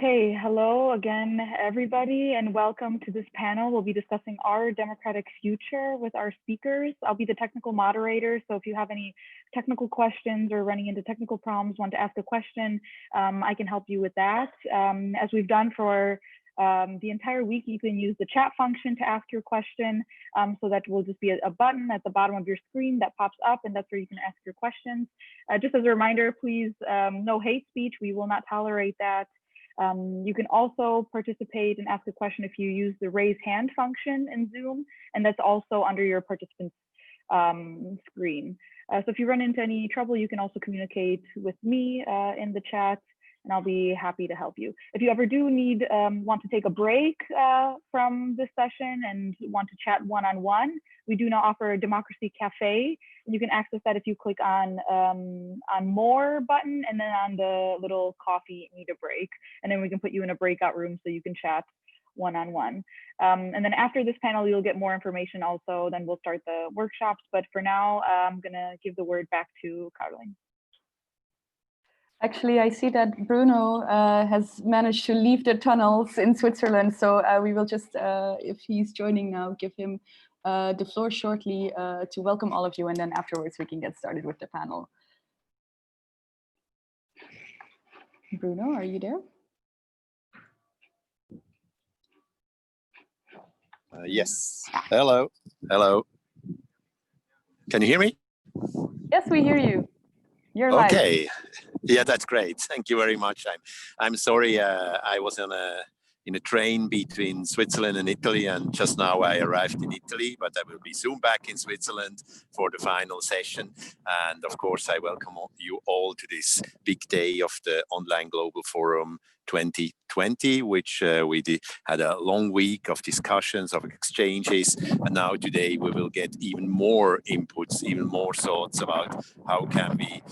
Hey, hello again, everybody, and welcome to this panel. We'll be discussing our democratic future with our speakers. I'll be the technical moderator, so if you have any technical questions or running into technical problems, want to ask a question, I can help you with that. As we've done for the entire week, you can use the chat function to ask your question. So that will just be a button at the bottom of your screen that pops up, and that's where you can ask your questions. Just as a reminder, please, no hate speech. We will not tolerate that. You can also participate and ask a question if you use the raise hand function in Zoom, and that's also under your participants screen. So if you run into any trouble, you can also communicate with me in the chat, and I'll be happy to help you. If you ever do want to take a break from this session and want to chat one-on-one, we do now offer a Democracy Cafe. You can access that if you click on more button and then on the little coffee need a break. And then we can put you in a breakout room so you can chat one-on-one. And then after this panel, you'll get more information also. Then we'll start the workshops. But for now, I'm going to give the word back to Caroline. Actually, I see that Bruno has managed to leave the tunnels in Switzerland. So we will just, if he's joining now, give him the floor shortly to welcome all of you. And then afterwards, we can get started with the panel. Bruno, are you there? Yes. Hello. Hello. Can you hear me? Yes, we hear you. You're live. Okay. Yeah, that's great. Thank you very much. I'm sorry. I was in a train between Switzerland and Italy, and just now I arrived in Italy, but I will be soon back in Switzerland for the final session. And of course, I welcome you all to this big day of the Online Global Forum 2020, which we had a long week of discussions, of exchanges, and now today we will get even more inputs, even more thoughts about how can we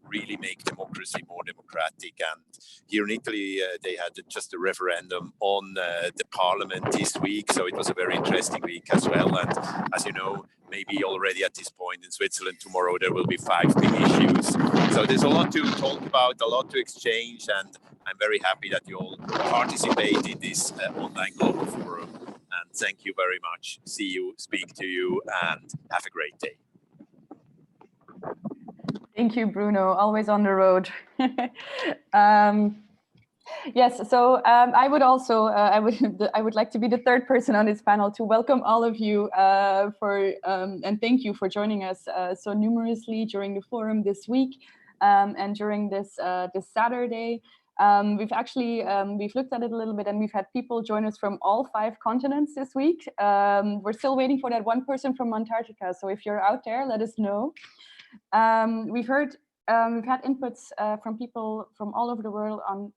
really make democracy more democratic. And here in Italy, they had just a referendum on the parliament this week, so it was a very interesting week as well. And as you know, maybe already at this point in Switzerland tomorrow there will be 5 big issues. So there's a lot to talk about, a lot to exchange, and I'm very happy that you all participate in this Online Global Forum. And thank you very much. See you, speak to you, and have a great day. Thank you, Bruno. Always on the road. Yes, so I would also I would like to be the third person on this panel to welcome all of you and thank you for joining us so numerously during the forum this week and during this Saturday. We've looked at it a little bit, and we've had people join us from all 5 continents this week. We're still waiting for that one person from Antarctica, so if you're out there, let us know. We've had inputs from people from all over the world on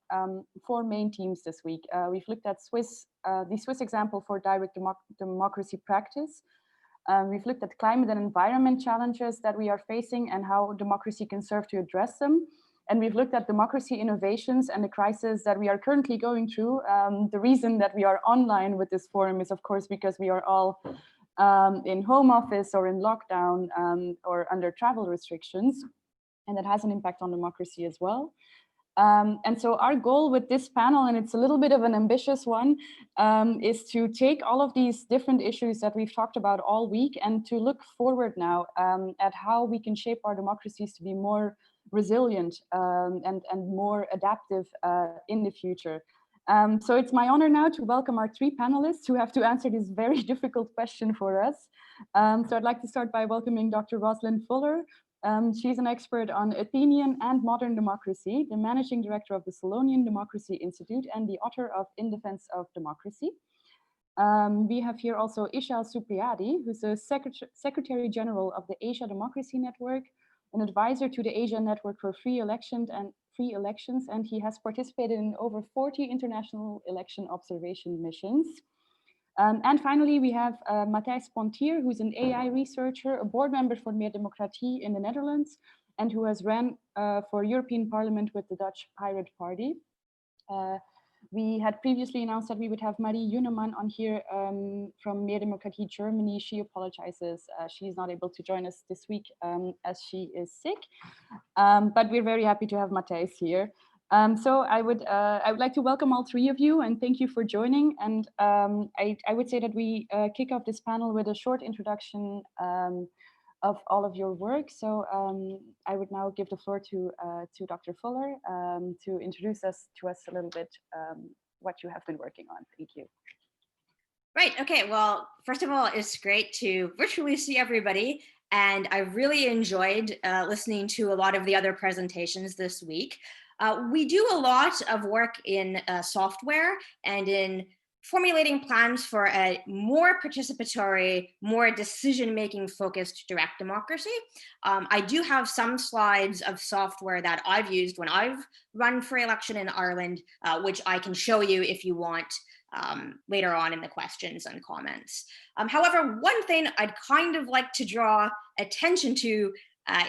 4 main themes this week. We've looked at the Swiss example for direct democracy practice. We've looked at climate and environment challenges that we are facing and how democracy can serve to address them. And we've looked at democracy innovations and the crisis that we are currently going through. The reason that we are online with this forum is, of course, because we are all in home office or in lockdown or under travel restrictions, and that has an impact on democracy as well. And so our goal with this panel, and it's a little bit of an ambitious one, is to take all of these different issues that we've talked about all week and to look forward now at how we can shape our democracies to be more resilient and more adaptive in the future. So it's my honor now to welcome our 3 panelists who have to answer this very difficult question for us. So I'd like to start by welcoming Dr. Roslyn Fuller. She's an expert on Athenian and modern democracy, the managing director of the Solonian Democracy Institute, and the author of In Defense of Democracy. We have here also Ichal Supriadi, who's the Secretary General of the Asia Democracy Network, an advisor to the Asia Network for Free Elections, and he has participated in over 40 international election observation missions. And finally, we have Matthijs Pontier, who's an AI researcher, a board member for Meer Democratie in the Netherlands, and who has ran for European Parliament with the Dutch Pirate Party. We had previously announced that we would have Marie Juneman on here from Meer Democratie Germany. She apologizes. She's not able to join us this week as she is sick. But we're very happy to have Matthijs here. So I would like to welcome all three of you and thank you for joining. And I would say that we kick off this panel with a short introduction of all of your work. So I would now give the floor to Dr. Fuller to introduce to us a little bit what you have been working on. Thank you. Right, okay, well, first of all, it's great to virtually see everybody. And I really enjoyed listening to a lot of the other presentations this week. We do a lot of work in software and in formulating plans for a more participatory, more decision-making focused direct democracy. I do have some slides of software that I've used when I've run for election in Ireland, which I can show you if you want later on in the questions and comments. However, one thing I'd kind of like to draw attention to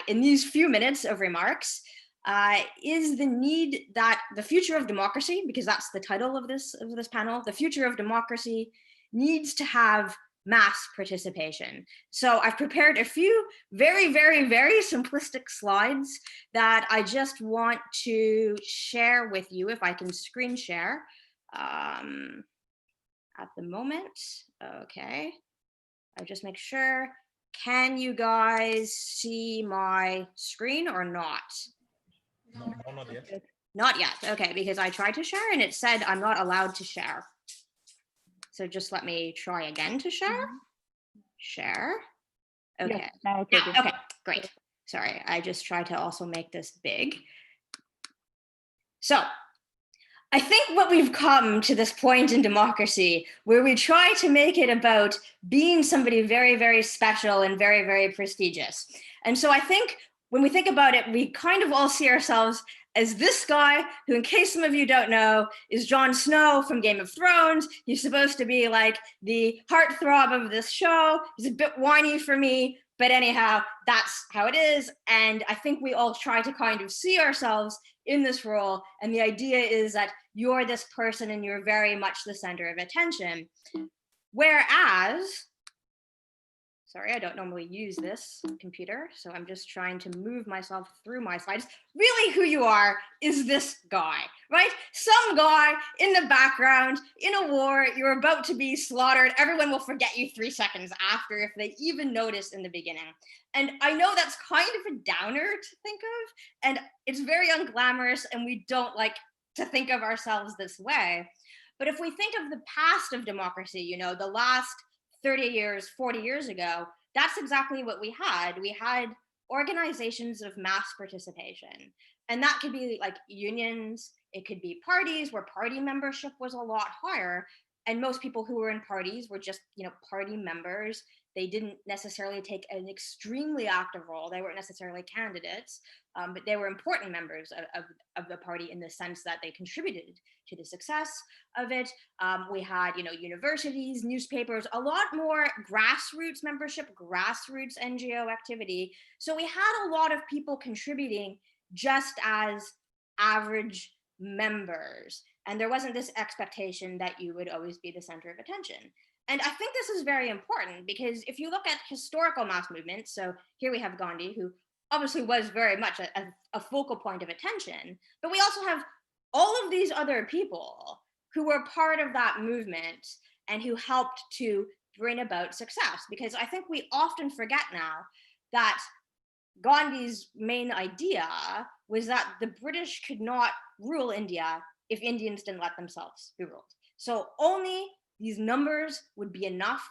in these few minutes of remarks is the need that the future of democracy, because that's the title of this panel, the future of democracy needs to have mass participation. So I've prepared a few very, very, very simplistic slides that I just want to share with you if I can screen share at the moment. Okay, I'll just make sure. Can you guys see my screen or not? No, not yet. Not yet, okay, because I tried to share and it said I'm not allowed to share. So just let me try again to share. Share. Okay. Yes, now it's Yeah, working. okay, great. Sorry, I just tried to also make this big. So I think what we've come to this point in democracy where we try to make it about being somebody very, very special and very, very prestigious. And so I think when we think about it, we kind of all see ourselves as this guy who, in case some of you don't know, is Jon Snow from Game of Thrones. He's supposed to be like the heartthrob of this show. He's a bit whiny for me, but anyhow, that's how it is. And I think we all try to kind of see ourselves in this role. And the idea is that you're this person and you're very much the center of attention. Whereas, sorry, I don't normally use this computer, so I'm just trying to move myself through my slides. Really who you are is this guy, right? Some guy in the background in a war, you're about to be slaughtered. Everyone will forget you 3 seconds after if they even notice in the beginning. And I know that's kind of a downer to think of, and it's very unglamorous, and we don't like to think of ourselves this way. But if we think of the past of democracy, you know, the last 30 years, 40 years ago, that's exactly what we had. We had organizations of mass participation. And that could be like unions, it could be parties where party membership was a lot higher. And most people who were in parties were just, you know, party members. They didn't necessarily take an extremely active role. They weren't necessarily candidates, but they were important members of the party in the sense that they contributed to the success of it. We had, you know, universities, newspapers, a lot more grassroots membership, grassroots NGO activity. So we had a lot of people contributing just as average members. And there wasn't this expectation that you would always be the center of attention. And I think this is very important because if you look at historical mass movements, so here we have Gandhi, who obviously was very much a focal point of attention, but we also have all of these other people who were part of that movement and who helped to bring about success. Because I think we often forget now that Gandhi's main idea was that the British could not rule India if Indians didn't let themselves be ruled. So only these numbers would be enough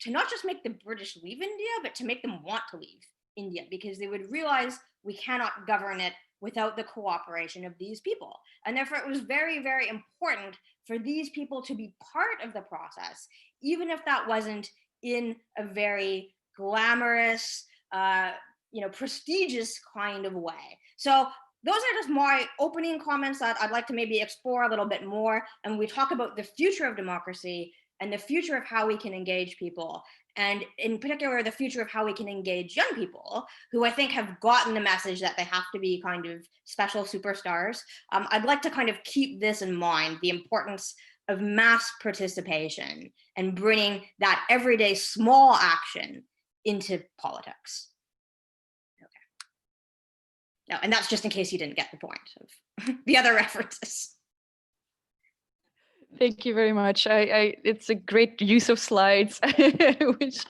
to not just make the British leave India, but to make them want to leave India, because they would realize we cannot govern it without the cooperation of these people. And therefore it was very, very important for these people to be part of the process, even if that wasn't in a very glamorous, you know, prestigious kind of way. So those are just my opening comments that I'd like to maybe explore a little bit more. And we talk about the future of democracy and the future of how we can engage people. And in particular, the future of how we can engage young people who I think have gotten the message that they have to be kind of special superstars. I'd like to kind of keep this in mind, the importance of mass participation and bringing that everyday small action into politics. No, and that's just in case you didn't get the point of the other references. Thank you very much. It's a great use of slides, which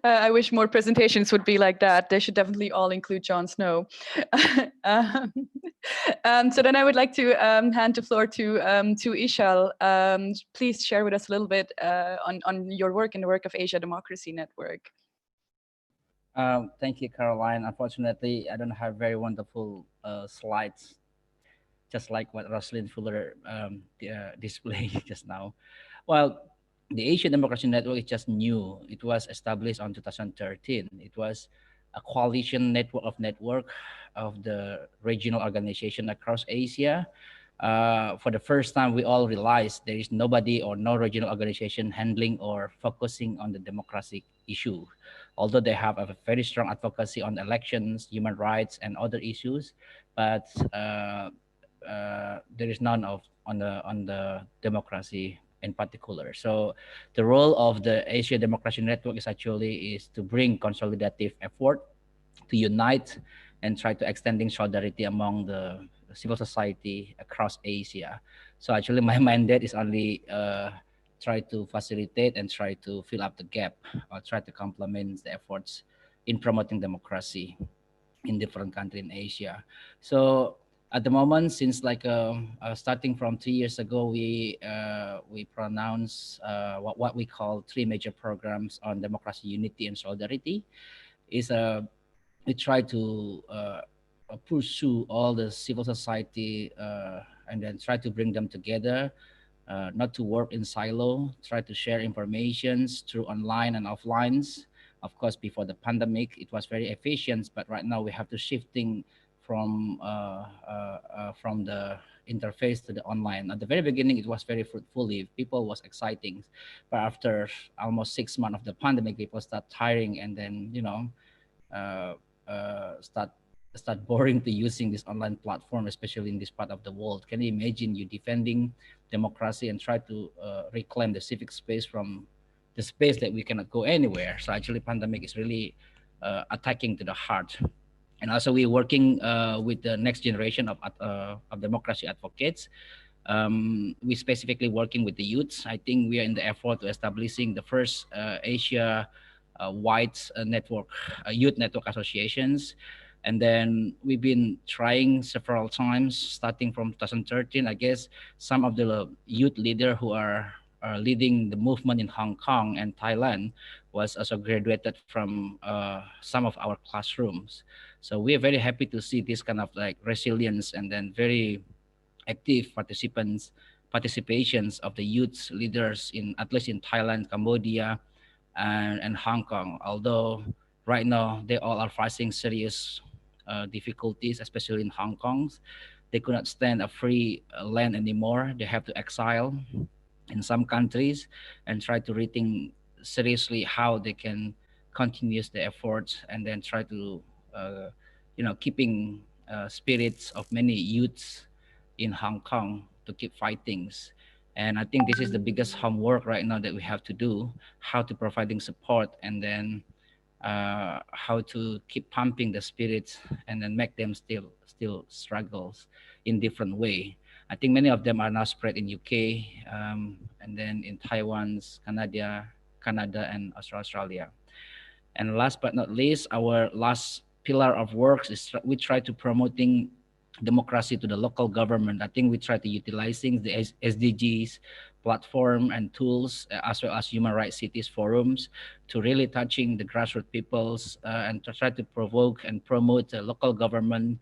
I wish more presentations would be like that. They should definitely all include Jon Snow. So then I would like to hand the floor to Ichal. Please share with us a little bit on your work and the work of Asia Democracy Network. Thank you, Caroline. Unfortunately, I don't have very wonderful slides, just like what Roslyn Fuller displayed just now. Well, the Asian Democracy Network is just new. It was established on 2013. It was a coalition network of the regional organization across Asia. For the first time, we all realized there is nobody or no regional organization handling or focusing on the democratic issue. Although they have a very strong advocacy on elections, human rights, and other issues, but there is none on the democracy in particular. So the role of the Asia Democracy Network is to bring consolidative effort to unite and try to extending solidarity among the civil society across Asia. So actually my mandate is only try to facilitate and try to fill up the gap or try to complement the efforts in promoting democracy in different countries in Asia. So at the moment, since like starting from 3 years ago, we pronounce what we call three major programs on democracy, unity, and solidarity. Is we try to pursue all the civil society and then try to bring them together, not to work in silo, try to share informations through online and offlines. Of course, before the pandemic, it was very efficient, but right now we have to shifting from the interface to the online. At the very beginning, it was very fruitful. People was exciting, but after almost 6 months of the pandemic, people start tiring and then start boring to using this online platform, especially in this part of the world. Can you imagine you defending democracy and try to reclaim the civic space from the space that we cannot go anywhere? So actually pandemic is really attacking to the heart. And also we're working with the next generation of democracy advocates. We specifically working with the youths. I think we are in the effort to establishing the first Asia wide network, youth network associations. And then we've been trying several times, starting from 2013. I guess some of the youth leaders who are leading the movement in Hong Kong and Thailand was also graduated from some of our classrooms. So we are very happy to see this kind of like resilience and then very active participations of the youth leaders in at least in Thailand, Cambodia, and Hong Kong. Although right now they all are facing serious difficulties, especially in Hong Kong. They could not stand a free land anymore. They have to exile in some countries and try to rethink seriously how they can continue the efforts and then try to keeping spirits of many youths in Hong Kong to keep fighting. And I think this is the biggest homework right now that we have to do, how to providing support and then how to keep pumping the spirits and then make them still struggles in different way. I think many of them are now spread in UK and then in Taiwan, Canada and Australia. And last but not least, our last pillar of work is we try to promoting democracy to the local government. I think we try to utilizing the SDGs platform and tools as well as human rights cities forums to really touching the grassroots peoples and to try to provoke and promote the local government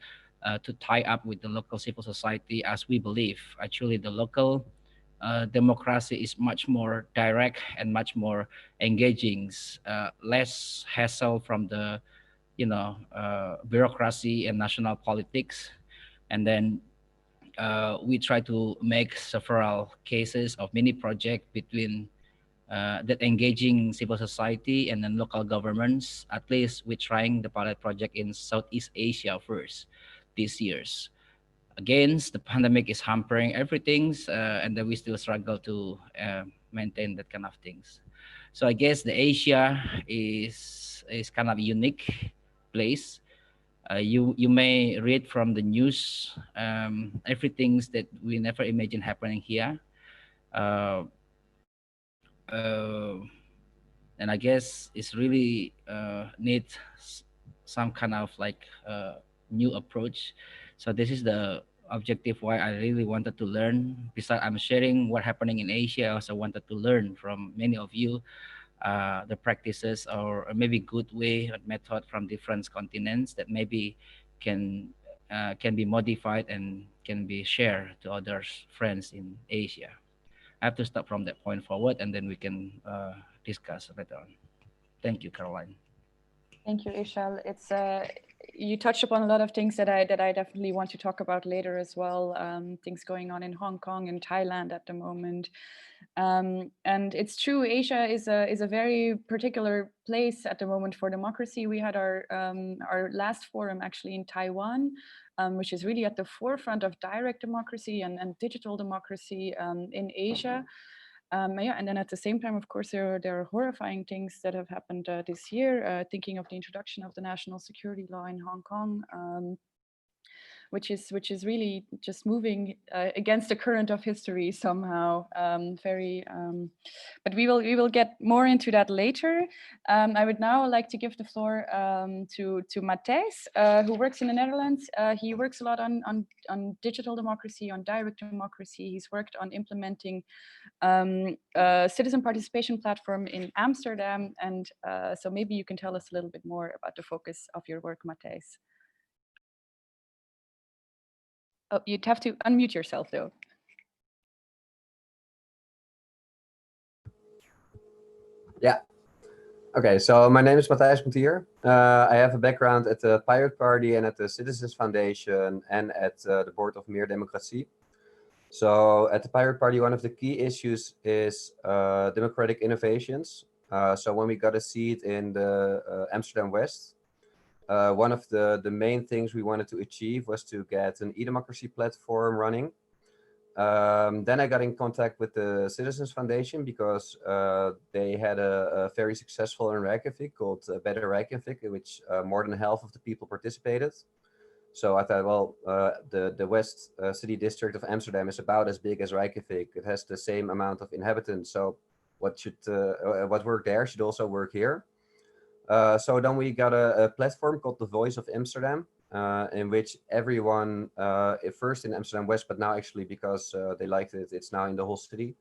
to tie up with the local civil society, as we believe actually the local democracy is much more direct and much more engaging, less hassle from the bureaucracy and national politics. And then we try to make several cases of mini project between that engaging civil society and then local governments. At least we're trying the pilot project in Southeast Asia first this years. Again, the pandemic is hampering everything, and then we still struggle to maintain that kind of things. So I guess the Asia is kind of a unique place. You may read from the news everything that we never imagined happening here. And I guess it's really needs some kind of like new approach. So this is the objective why I really wanted to learn. Besides I'm sharing what happening in Asia, I also wanted to learn from many of you the practices or maybe good way or method from different continents that maybe can be modified and can be shared to others friends in Asia. I have to start from that point forward, and then we can discuss later on. Thank you, Caroline. Thank you, Ichal. It's you touched upon a lot of things that I definitely want to talk about later as well. Things going on in Hong Kong and Thailand at the moment. And it's true, Asia is a very particular place at the moment for democracy. We had our last forum actually in Taiwan, which is really at the forefront of direct democracy and digital democracy in Asia. Yeah, and then at the same time, of course, there are horrifying things that have happened this year. Thinking of the introduction of the national security law in Hong Kong, which is really just moving against the current of history somehow. But we will get more into that later. I would now like to give the floor to Matthijs, who works in the Netherlands. He works a lot on digital democracy, on direct democracy. He's worked on implementing a citizen participation platform in Amsterdam, and so maybe you can tell us a little bit more about the focus of your work, Matthijs. Oh, you'd have to unmute yourself, though. Yeah. Okay, so my name is Matthijs Pontier. I have a background at the Pirate Party and at the Citizens Foundation and at the board of Democracies. So at the Pirate Party, one of the key issues is democratic innovations. So when we got a seat in the Amsterdam West, one of the main things we wanted to achieve was to get an e-democracy platform running. Then I got in contact with the Citizens Foundation because they had a very successful in Reykjavik called Better Reykjavik, in which more than half of the people participated. So I thought, well, the West City District of Amsterdam is about as big as Reykjavik. It has the same amount of inhabitants. So what worked there should also work here. So then we got a platform called the Voice of Amsterdam, in which everyone, first in Amsterdam West, but now actually because they liked it, it's now in the whole city.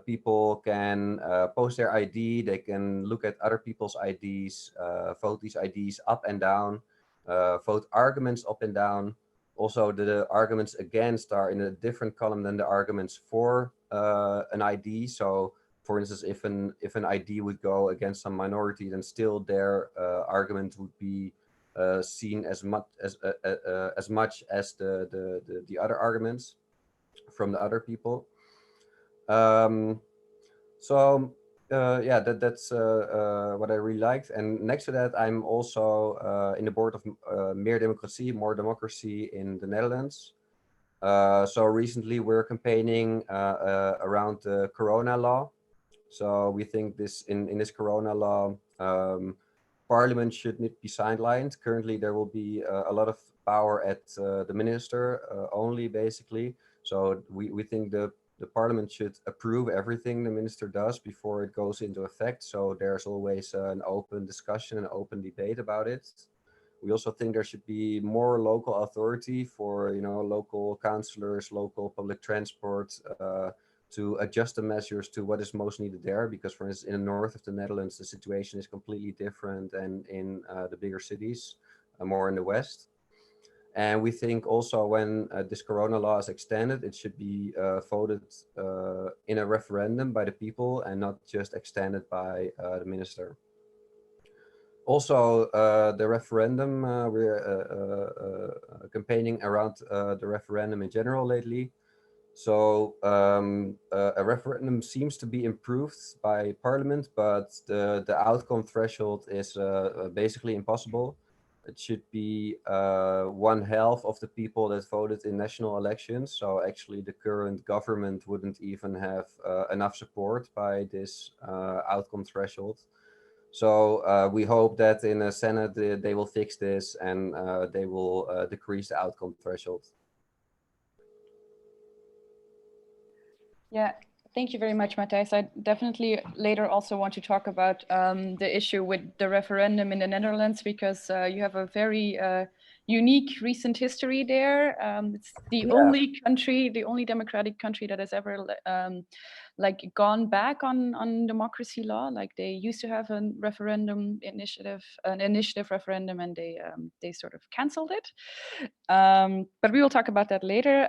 People can post their ID, they can look at other people's IDs, vote these IDs up and down, vote arguments up and down. Also, the arguments against are in a different column than the arguments for an ID. So, for instance, if an ID would go against some minority, then still their argument would be seen as much as the other arguments from the other people. Yeah, that's what I really liked. And next to that, I'm also in the board of Meer Democracy, More Democracy in the Netherlands. So recently we're campaigning around the Corona law. So we think in this Corona law, Parliament should not be sidelined. Currently, there will be a lot of power at the minister only, basically. So we think the Parliament should approve everything the minister does before it goes into effect. So there's always an open discussion and open debate about it. We also think there should be more local authority for, local councillors, local public transport, to adjust the measures to what is most needed there. Because, for instance, in the north of the Netherlands, the situation is completely different than in the bigger cities, more in the west. And we think also when this Corona law is extended, it should be voted in a referendum by the people and not just extended by the minister. Also, the referendum, we're campaigning around the referendum in general lately. So a referendum seems to be improved by Parliament, but the outcome threshold is basically impossible. It should be 1/2 of the people that voted in national elections. So actually the current government wouldn't even have enough support by this outcome threshold. So we hope that in the Senate they will fix this and they will decrease the outcome threshold. Yeah, thank you very much, Matthijs. I definitely later also want to talk about the issue with the referendum in the Netherlands, because you have a very unique recent history there. It's the only country, the only democratic country that has ever like gone back on democracy law. Like they used to have a referendum initiative, an initiative referendum, and they sort of canceled it. But we will talk about that later.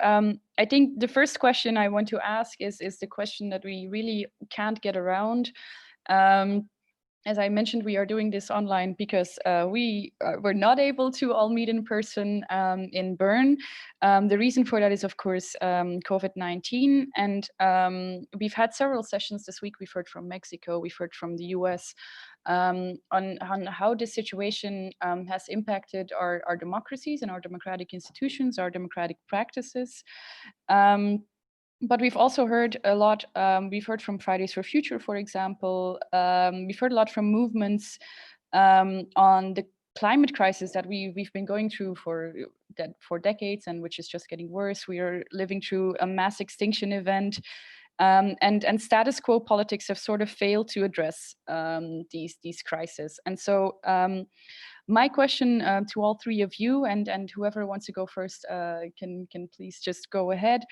I think the first question I want to ask is the question that we really can't get around. As I mentioned, we are doing this online because we were not able to all meet in person in Bern. The reason for that is, of course, COVID-19. And we've had several sessions this week. We've heard from Mexico, we've heard from the US on how this situation has impacted our democracies and our democratic institutions, our democratic practices. But we've also heard a lot, we've heard from Fridays for Future, for example. We've heard a lot from movements on the climate crisis that we've been going through for decades, and which is just getting worse. We are living through a mass extinction event. And status quo politics have sort of failed to address these crises. And so my question to all three of you, and whoever wants to go first can please just go ahead,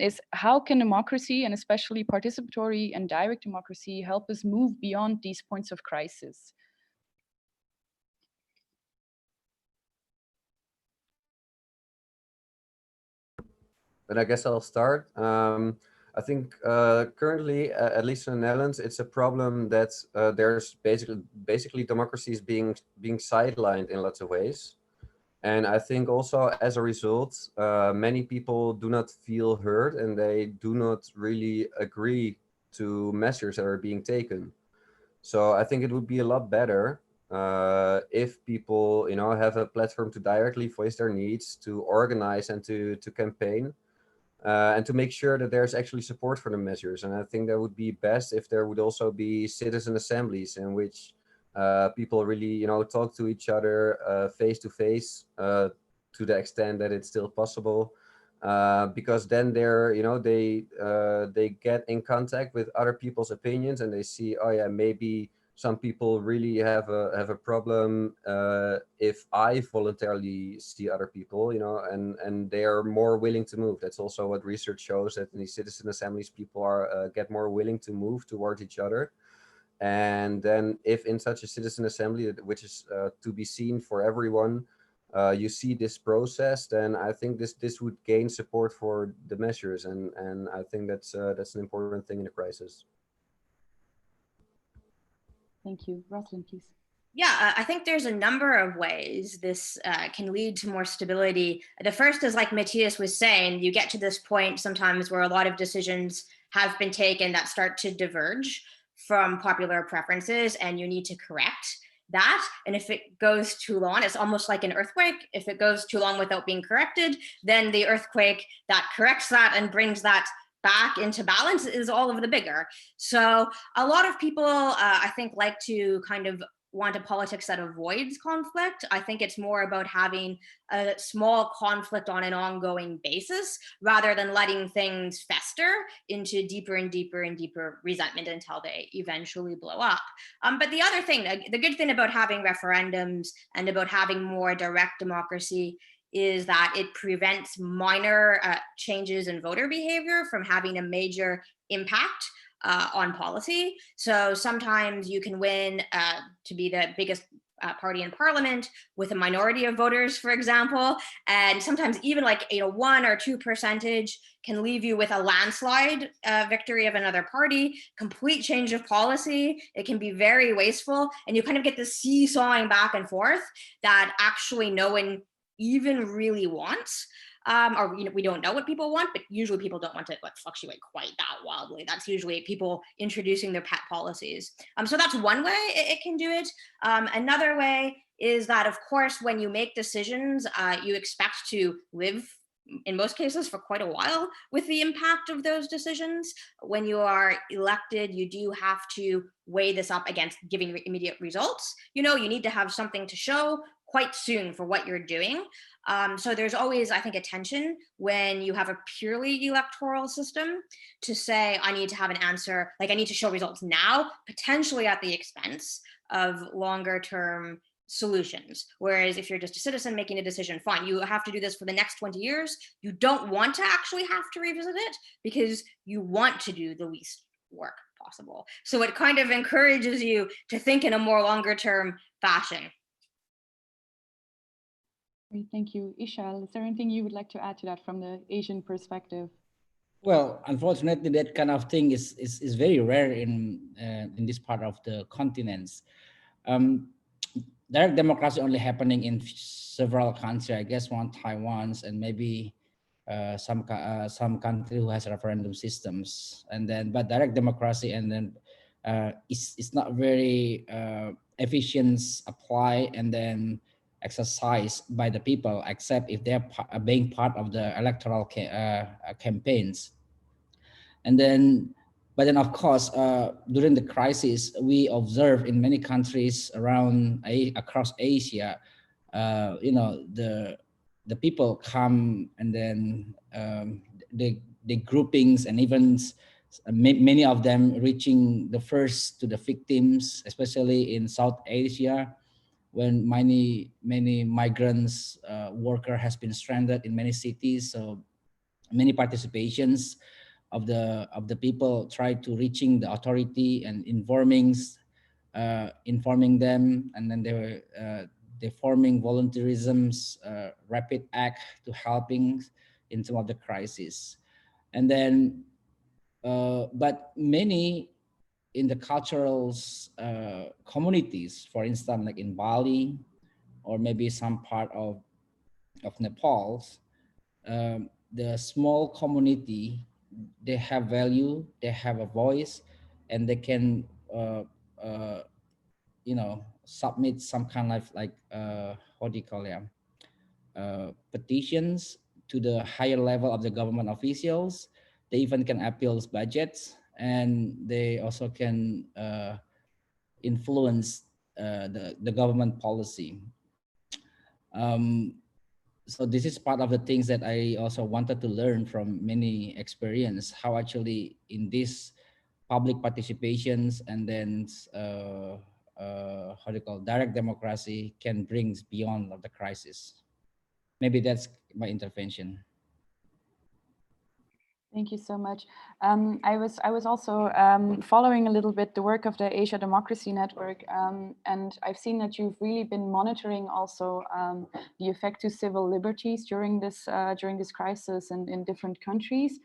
is how can democracy, and especially participatory and direct democracy, help us move beyond these points of crisis? But I guess I'll start. I think currently, at least in the Netherlands, it's a problem that there's basically democracies being sidelined in lots of ways. And I think also as a result, many people do not feel heard, and they do not really agree to measures that are being taken. So I think it would be a lot better if people, have a platform to directly voice their needs, to organize and to campaign. And to make sure that there's actually support for the measures. And I think that would be best if there would also be citizen assemblies in which people really, talk to each other face to face to the extent that it's still possible. Because then they get in contact with other people's opinions, and they see, oh yeah, maybe some people really have a problem if I voluntarily see other people, and they are more willing to move. That's also what research shows, that in these citizen assemblies, people are get more willing to move towards each other. And then if in such a citizen assembly, which is to be seen for everyone, you see this process, then I think this would gain support for the measures, and I think that's an important thing in the crisis. Thank you. Roslyn, please. Yeah, I think there's a number of ways this can lead to more stability. The first is, like Matthijs was saying, you get to this point sometimes where a lot of decisions have been taken that start to diverge from popular preferences, and you need to correct that. And if it goes too long, it's almost like an earthquake. If it goes too long without being corrected, then the earthquake that corrects that and brings that back into balance is all of the bigger. So a lot of people, I think, like to kind of want a politics that avoids conflict. I think it's more about having a small conflict on an ongoing basis, rather than letting things fester into deeper and deeper and deeper resentment until they eventually blow up. But the other thing, the good thing about having referendums and about having more direct democracy is that it prevents minor changes in voter behavior from having a major impact on policy. So sometimes you can win to be the biggest party in parliament with a minority of voters, for example, and sometimes even like 1 or 2% can leave you with a landslide victory of another party, complete change of policy. It can be very wasteful, and you kind of get this seesawing back and forth that actually no one even really wants. Or we don't know what people want, but usually people don't want to fluctuate quite that wildly. That's usually people introducing their pet policies. So that's one way it can do it. Another way is that, of course, when you make decisions, you expect to live in most cases for quite a while with the impact of those decisions. When you are elected, you do have to weigh this up against giving immediate results. You need to have something to show quite soon for what you're doing. So there's always, I think, a tension when you have a purely electoral system to say, I need to have an answer, like I need to show results now, potentially at the expense of longer term solutions. Whereas if you're just a citizen making a decision, fine, you have to do this for the next 20 years. You don't want to actually have to revisit it because you want to do the least work possible. So it kind of encourages you to think in a more longer term fashion. Great, thank you. Ichal, is there anything you would like to add to that from the Asian perspective? Well, unfortunately, that kind of thing is very rare in this part of the continents. Direct democracy only happening in several countries. I guess one Taiwan's and maybe some country who has referendum systems. And then, but direct democracy and then it's not very efficient apply and then exercised by the people, except if they're being part of the electoral campaigns. And then, but then of course, during the crisis, we observe in many countries around across Asia, the people come and then the groupings and even many of them reaching the first to the victims, especially in South Asia, when many migrants worker has been stranded in many cities. So many participations of the people try to reaching the authority and informing them, and then they forming volunteerisms, rapid act to helping in some of the crisis. And then but many in the cultural communities, for instance, like in Bali or maybe some part of Nepal, the small community, they have value, they have a voice, and they can submit some kind of like what do you call it, petitions to the higher level of the government officials. They even can appeal budgets, and they also can influence the government policy. So this is part of the things that I also wanted to learn from many experience, how actually in this public participations and then how do you call direct democracy can bring beyond of the crisis. Maybe that's my intervention. Thank you so much. I was also following a little bit the work of the Asia Democracy Network, and I've seen that you've really been monitoring also the effect to civil liberties during this crisis and in different countries.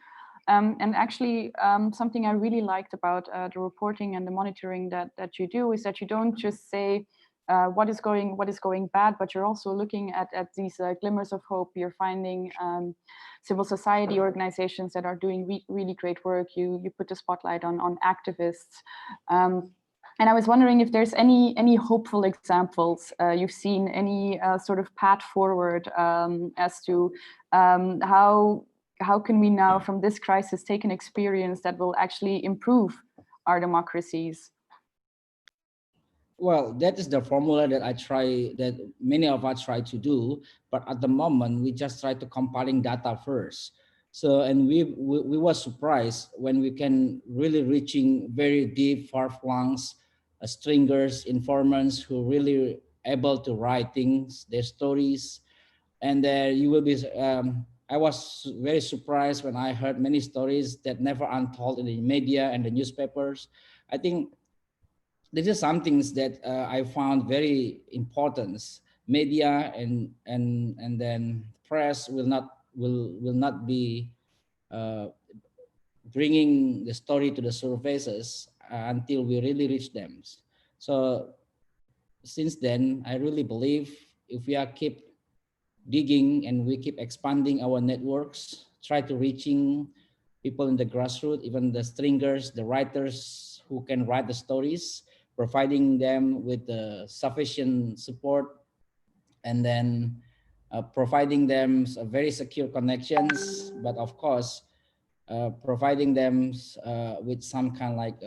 And actually, something I really liked about the reporting and the monitoring that you do is that you don't just say what is going bad, but you're also looking at these glimmers of hope. You're finding civil society organizations that are doing really great work. You put the spotlight on activists. And I was wondering if there's any hopeful examples you've seen, any sort of path forward as to how can we now from this crisis take an experience that will actually improve our democracies? Well, that is the formula that many of us try to do, but at the moment we just try to compiling data first. So, and we were surprised when we can really reaching very deep, far-flung stringers, informants who really able to write things, their stories, and you will be. I was very surprised when I heard many stories that never untold in the media and the newspapers. I think this is some things that I found very important. Media and then press will not be bringing the story to the surfaces until we really reach them. So since then, I really believe if we are keep digging and we keep expanding our networks, try to reaching people in the grassroots, even the stringers, the writers who can write the stories, providing them with the sufficient support, and then providing them very secure connections, but of course, providing them with some kind of like,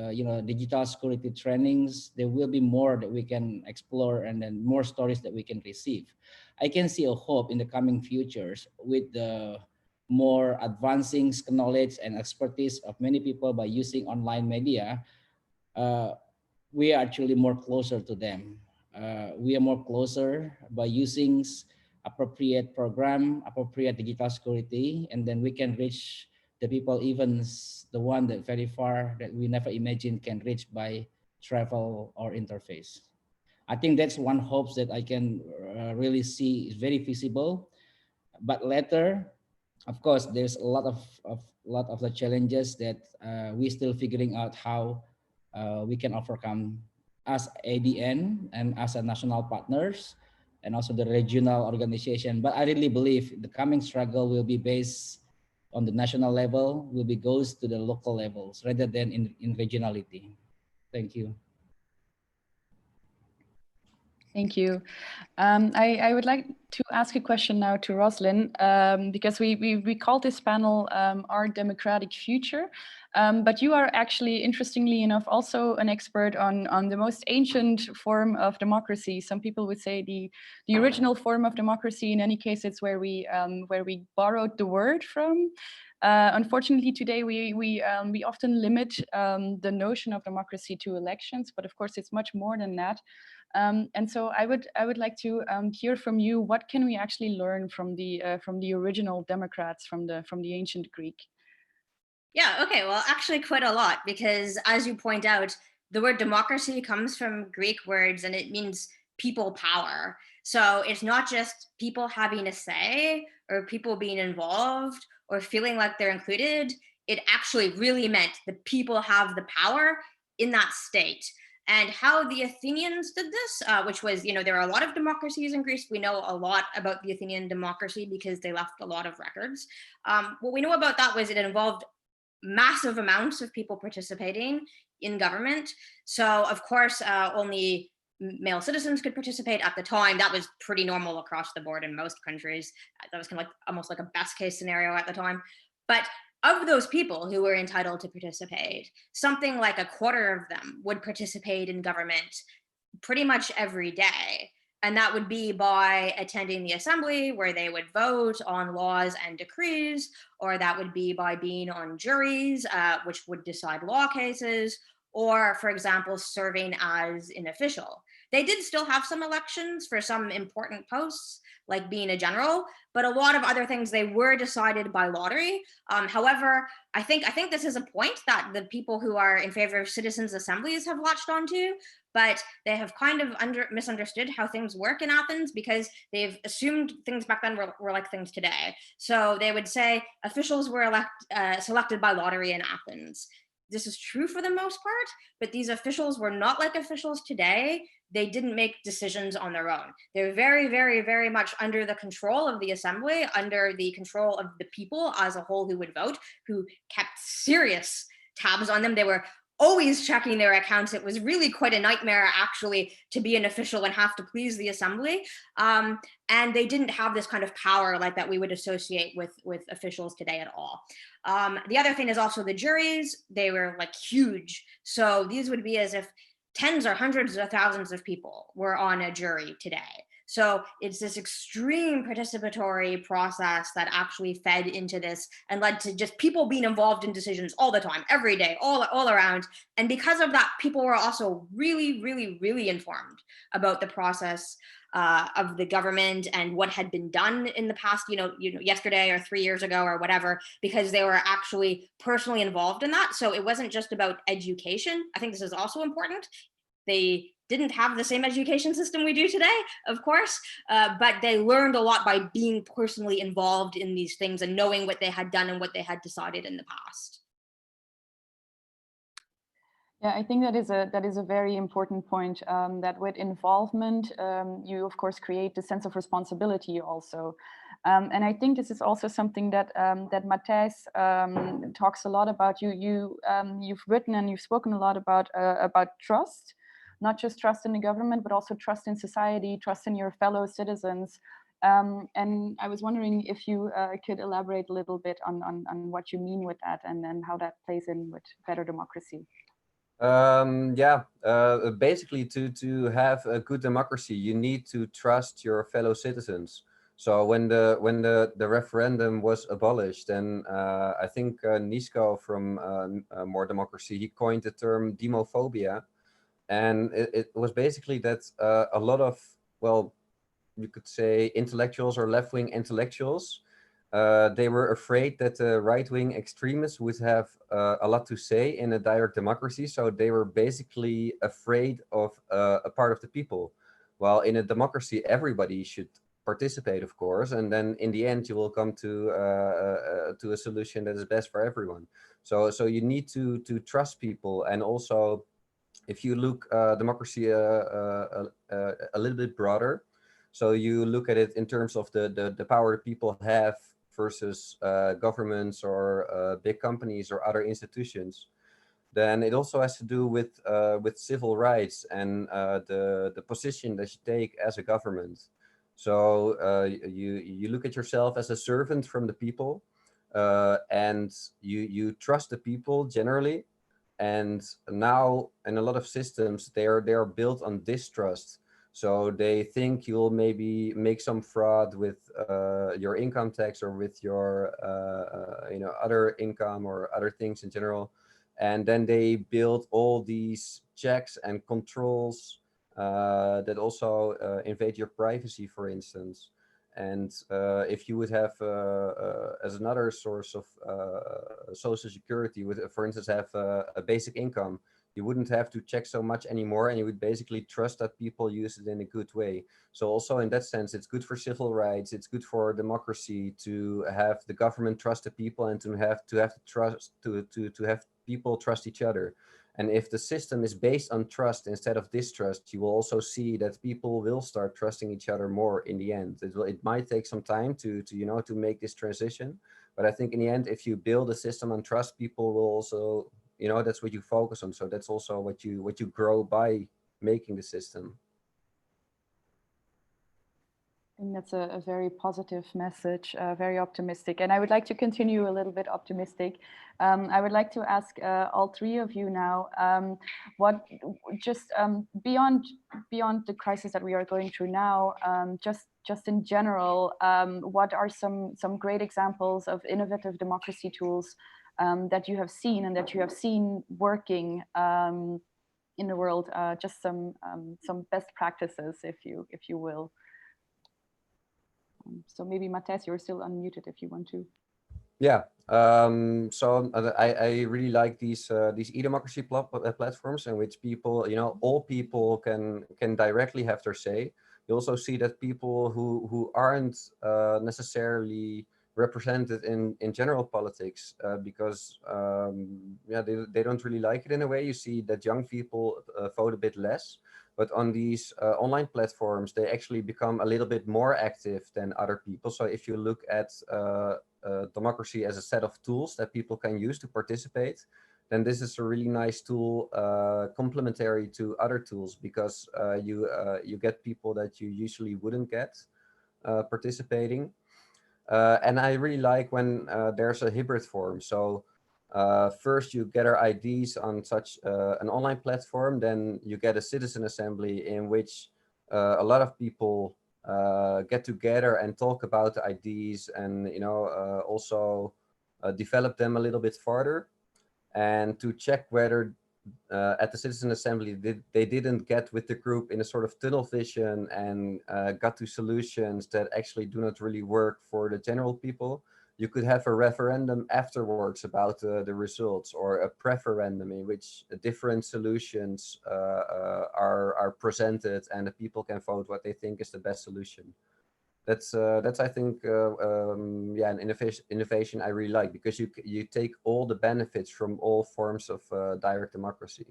digital security trainings. There will be more that we can explore and then more stories that we can receive. I can see a hope in the coming futures with the more advancing knowledge and expertise of many people by using online media. We are actually more closer to them. We are more closer by using appropriate program, appropriate digital security, and then we can reach the people, even the one that very far that we never imagined can reach by travel or interface. I think that's one hope that I can really see is very feasible. But later, of course, there's a lot of the challenges that we're still figuring out how we can overcome as ADN and as a national partners and also the regional organization. But I really believe the coming struggle will be based on the national level, will be goes to the local levels rather than in regionality. Thank you. Thank you. I would like to ask a question now to Roslyn, because we called this panel Our Democratic Future, but you are actually, interestingly enough, also an expert on the most ancient form of democracy. Some people would say the original form of democracy. In any case, it's where we borrowed the word from. Unfortunately, today we often limit the notion of democracy to elections, but of course it's much more than that. And so I would like to hear from you, what can we actually learn from the original Democrats, from the ancient Greek? Yeah, okay, well, actually quite a lot, because as you point out, the word democracy comes from Greek words and it means people power. So it's not just people having a say or people being involved or feeling like they're included. It actually really meant the people have the power in that state. And how the Athenians did this, which was, there are a lot of democracies in Greece. We know a lot about the Athenian democracy because they left a lot of records. What we know about that was it involved massive amounts of people participating in government. So of course, only male citizens could participate at the time. That was pretty normal across the board in most countries. That was kind of like almost like a best case scenario at the time. But of those people who were entitled to participate, something like a quarter of them would participate in government pretty much every day. And that would be by attending the assembly where they would vote on laws and decrees, or that would be by being on juries, which would decide law cases, or, for example, serving as an official. They did still have some elections for some important posts, like being a general, but a lot of other things, they were decided by lottery. However, I think this is a point that the people who are in favor of citizens' assemblies have latched onto, but they have kind of misunderstood how things work in Athens because they've assumed things back then were like things today. So they would say officials were selected by lottery in Athens. This is true for the most part, but these officials were not like officials today. They didn't make decisions on their own. They're very, very, very much under the control of the assembly, under the control of the people as a whole who would vote, who kept serious tabs on them. They were always checking their accounts. It was really quite a nightmare, actually, to be an official and have to please the assembly. And they didn't have this kind of power like that we would associate with officials today at all. The other thing is also the juries. They were like huge. So these would be as if tens or hundreds of thousands of people were on a jury today. So it's this extreme participatory process that actually fed into this and led to just people being involved in decisions all the time, every day, all around. And because of that, people were also really, really, really informed about the process of the government and what had been done in the past, yesterday or 3 years ago or whatever, because they were actually personally involved in that. So it wasn't just about education. I think this is also important. They didn't have the same education system we do today, of course, but they learned a lot by being personally involved in these things and knowing what they had done and what they had decided in the past. Yeah, I think that is a very important point, that with involvement, you of course create the sense of responsibility also. And I think this is also something that Matthijs talks a lot about. You've written and you've spoken a lot about trust, not just trust in the government, but also trust in society, trust in your fellow citizens. And I was wondering if you could elaborate a little bit on what you mean with that, and then how that plays in with better democracy. Basically to have a good democracy, you need to trust your fellow citizens. So when the referendum was abolished, then I think Nisko from More Democracy, he coined the term demophobia, and it was basically that a lot of, well, you could say intellectuals or left-wing intellectuals, they were afraid that the right-wing extremists would have a lot to say in a direct democracy. So they were basically afraid of a part of the people. While in a democracy, everybody should participate, of course, and then in the end, you will come to a solution that is best for everyone. So you need to trust people, and also, if you look democracy a little bit broader, so you look at it in terms of the power people have versus governments or big companies or other institutions, then it also has to do with civil rights and the position that you take as a government. So you look at yourself as a servant from the people, and you trust the people generally. And now in a lot of systems, they are built on distrust. So they think you'll maybe make some fraud with your income tax or with your other income or other things in general, and then they build all these checks and controls that also invade your privacy, for instance. And if you would have, as another source of social security, with, for instance, have a basic income, you wouldn't have to check so much anymore, and you would basically trust that people use it in a good way. So also in that sense, it's good for civil rights, it's good for democracy to have the government trust the people, and to have trust to have people trust each other. And if the system is based on trust instead of distrust, you will also see that people will start trusting each other more in the end. It might take some time to make this transition, but I think in the end, if you build a system on trust, people will also, that's what you focus on. So that's also what you grow by making the system. I think that's a very positive message, very optimistic. And I would like to continue a little bit optimistic. I would like to ask all three of you now, beyond the crisis that we are going through now, just in general, what are some great examples of innovative democracy tools that you have seen and that you have seen working in the world? Just some best practices, if you will. So maybe Matthijs, you're still unmuted if you want to. Yeah. So I really like these e-democracy platforms in which people, all people can directly have their say. You also see that people who aren't necessarily represented in general politics because they don't really like it in a way. You see that young people vote a bit less. But on these online platforms, they actually become a little bit more active than other people. So if you look at democracy as a set of tools that people can use to participate, then this is a really nice tool complementary to other tools, because you get people that you usually wouldn't get participating. And I really like when there's a hybrid form. So first you gather IDs on such an online platform, then you get a citizen assembly in which a lot of people get together and talk about the IDs, and also develop them a little bit further, and to check whether at the citizen assembly they didn't get with the group in a sort of tunnel vision and got to solutions that actually do not really work for the general people. You could have a referendum afterwards about the results, or a preferendum in which different solutions are presented and the people can vote what they think is the best solution. That's I think an innovation I really like, because you take all the benefits from all forms of direct democracy.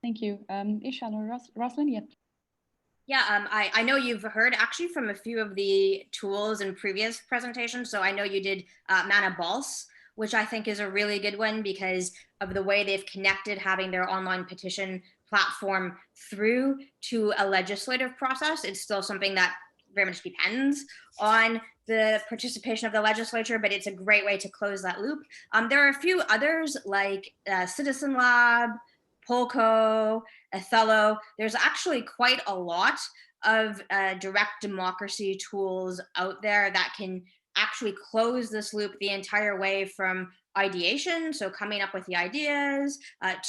Thank you. Ichal or Roslyn, yeah. Yeah, I know you've heard actually from a few of the tools in previous presentations. So I know you did Mana Balls, which I think is a really good one because of the way they've connected having their online petition platform through to a legislative process. It's still something that very much depends on the participation of the legislature, but it's a great way to close that loop. There are a few others like Citizen Lab, Polko, Othello. There's actually quite a lot of direct democracy tools out there that can actually close this loop the entire way from ideation, so coming up with the ideas,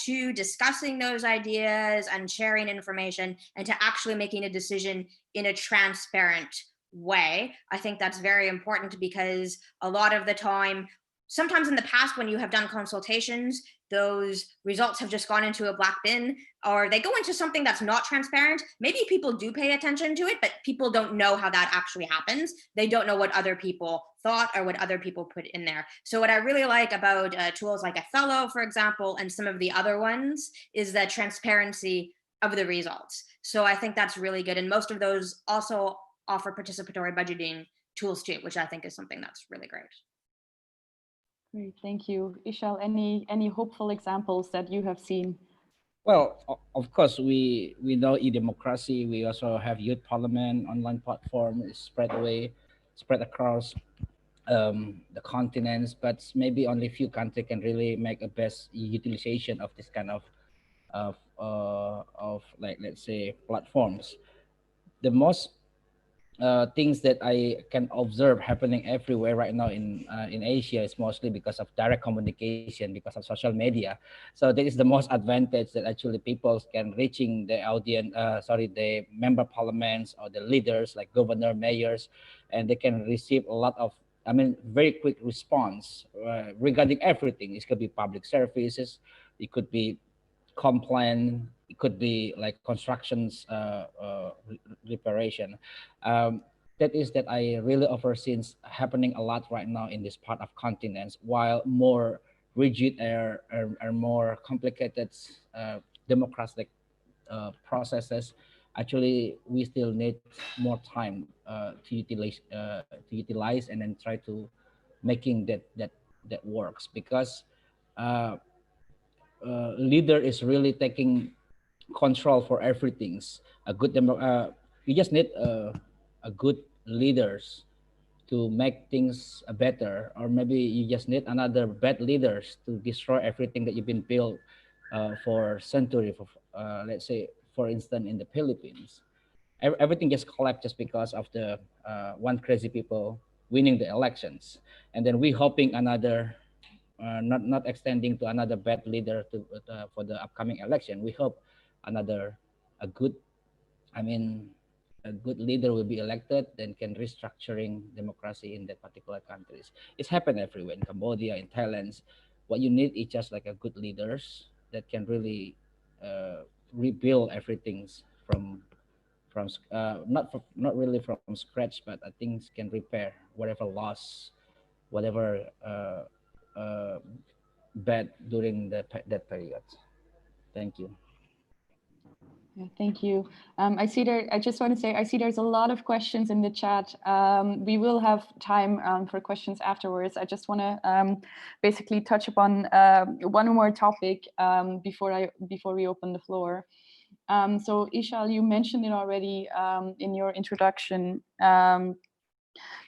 to discussing those ideas and sharing information, and to actually making a decision in a transparent way. I think that's very important because a lot of the time, sometimes in the past when you have done consultations, those results have just gone into a black bin, or they go into something that's not transparent. Maybe people do pay attention to it, but people don't know how that actually happens. They don't know what other people thought or what other people put in there. So what I really like about tools like Othello, for example, and some of the other ones is the transparency of the results. So I think that's really good. And most of those also offer participatory budgeting tools too, which I think is something that's really great. Great, thank you. Ichal, any hopeful examples that you have seen? Well, of course, we know e-democracy. We also have youth parliament, online platform is spread across the continents, but maybe only few countries can really make a best utilization of this kind of like, let's say, platforms. The most things that I can observe happening everywhere right now in Asia is mostly because of direct communication, because of social media. So that is the most advantage that actually people can reaching the audience, the member parliaments or the leaders like governor, mayors, and they can receive a lot of, I mean, very quick response regarding everything. It could be public services, it could be complaint, it could be like constructions reparation. That is that I really overseen happening a lot right now in this part of continents, while more rigid or more complicated democratic processes, actually we still need more time to utilize and then try to making that works, because leader is really taking control for everything. You just need a good leaders to make things better, or maybe you just need another bad leaders to destroy everything that you've been built for century. For let's say, for instance, in the Philippines, everything just collapsed just because of the one crazy people winning the elections, and then we hoping another not extending to another bad leader for the upcoming election. We hope another a good, I mean, a good leader will be elected, then can restructuring democracy in that particular countries. It's happened everywhere, in Cambodia, in Thailand. What you need is just like a good leaders that can really rebuild everything from not really from scratch, but I think can repair whatever loss, whatever bad during that period. Thank you. Yeah, thank you. I see there. I just want to say I see there's a lot of questions in the chat. We will have time for questions afterwards. I just want to basically touch upon one more topic before we open the floor. So Ichal, you mentioned it already in your introduction.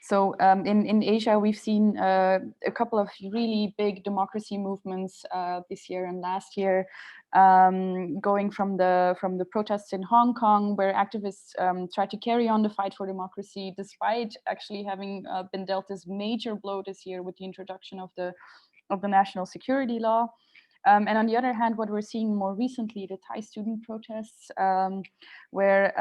So in Asia, we've seen a couple of really big democracy movements this year and last year, going from the protests in Hong Kong, where activists tried to carry on the fight for democracy, despite actually having been dealt this major blow this year with the introduction of the national security law. And on the other hand, what we're seeing more recently, the Thai student protests, where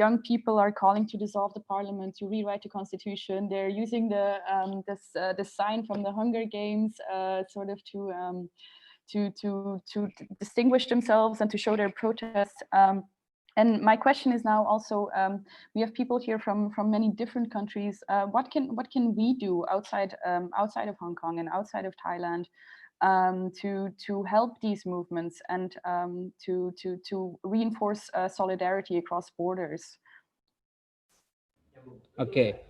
young people are calling to dissolve the parliament, to rewrite the constitution. They're using the sign from the Hunger Games, sort of to distinguish themselves and to show their protest. And my question is now also, we have people here from many different countries. What can we do outside of Hong Kong and outside of Thailand to help these movements and to reinforce solidarity across borders? Okay.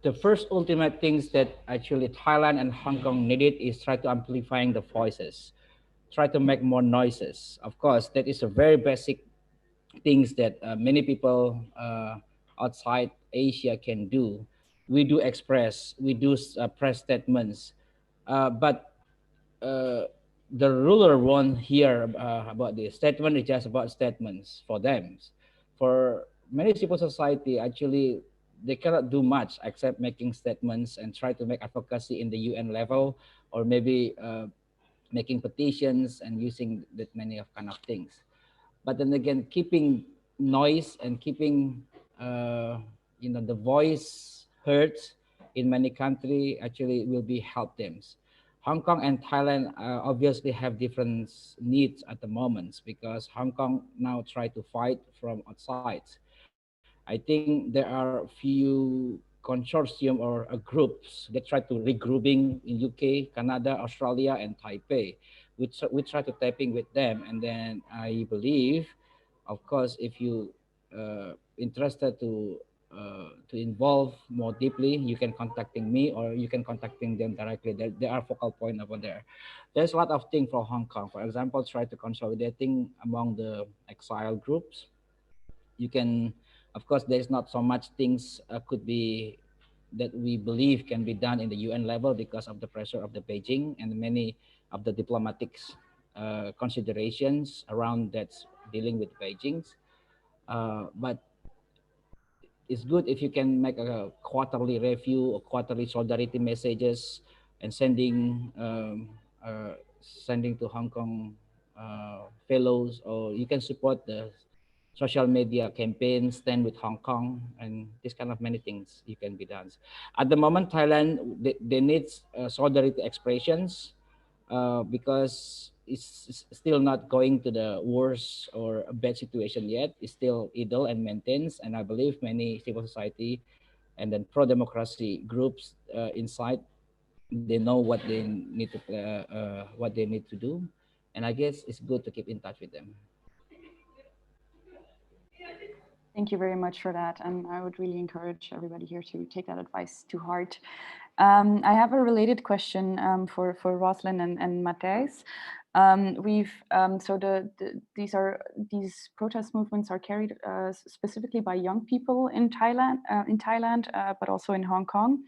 the first ultimate things that actually Thailand and Hong Kong needed is try to amplifying the voices, try to make more noises. Of course, that is a very basic things that many people outside Asia can do. We do express, we do press statements, but the ruler won't hear about this. Statement is just about statements for them. For many civil society, actually, they cannot do much except making statements and try to make advocacy in the UN level, or maybe making petitions and using that many of kind of things. But then again, keeping noise and keeping the voice heard in many countries actually will be help them. Hong Kong and Thailand obviously have different needs at the moment, because Hong Kong now try to fight from outside. I think there are few consortium or groups that try to regrouping in UK, Canada, Australia, and Taipei. We try to tapping with them, and then I believe, of course, if you interested to involve more deeply, you can contacting me or you can contacting them directly. There are focal point over there. There's a lot of things for Hong Kong. For example, try to consolidating among the exile groups. You can, of course, there's not so much things could be that we believe can be done in the UN level because of the pressure of the Beijing and many of the diplomatic considerations around that's dealing with Beijing. But it's good if you can make a quarterly review or quarterly solidarity messages and sending to Hong Kong fellows, or you can support the social media campaign, stand with Hong Kong, and this kind of many things you can be done. At the moment, Thailand, they need solidarity expressions because it's still not going to the worst or a bad situation yet. It's still idle and maintains, and I believe many civil society and then pro-democracy groups inside, they know what they need to do, and I guess it's good to keep in touch with them. Thank you very much for that. And I would really encourage everybody here to take that advice to heart. I have a related question for Roslyn and Matthijs. These protest movements are carried specifically by young people in Thailand, but also in Hong Kong.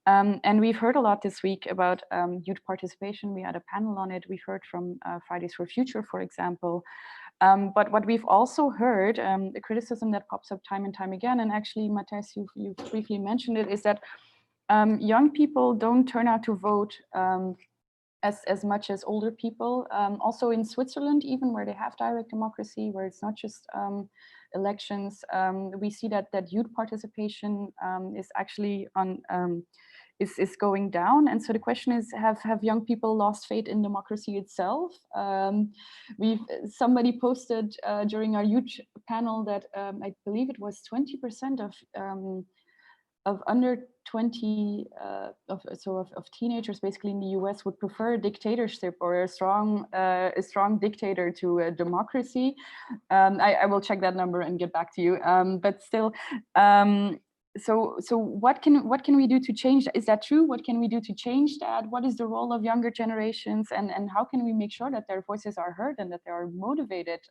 And we've heard a lot this week about youth participation. We had a panel on it. We've heard from Fridays for Future, for example. But what we've also heard, the criticism that pops up time and time again, and actually, Matthijs, you briefly mentioned it, is that young people don't turn out to vote as much as older people. Also in Switzerland, even where they have direct democracy, where it's not just elections, we see that youth participation is actually is going down. And so the question is, have young people lost faith in democracy itself? Somebody posted during our youth panel that I believe it was 20% of under 20 of teenagers basically in the US would prefer a dictatorship or a strong dictator to a democracy. I will check that number and get back to you. But still, so what can we do to change that? Is that true? What can we do to change that? What is the role of younger generations, and how can we make sure that their voices are heard and that they are motivated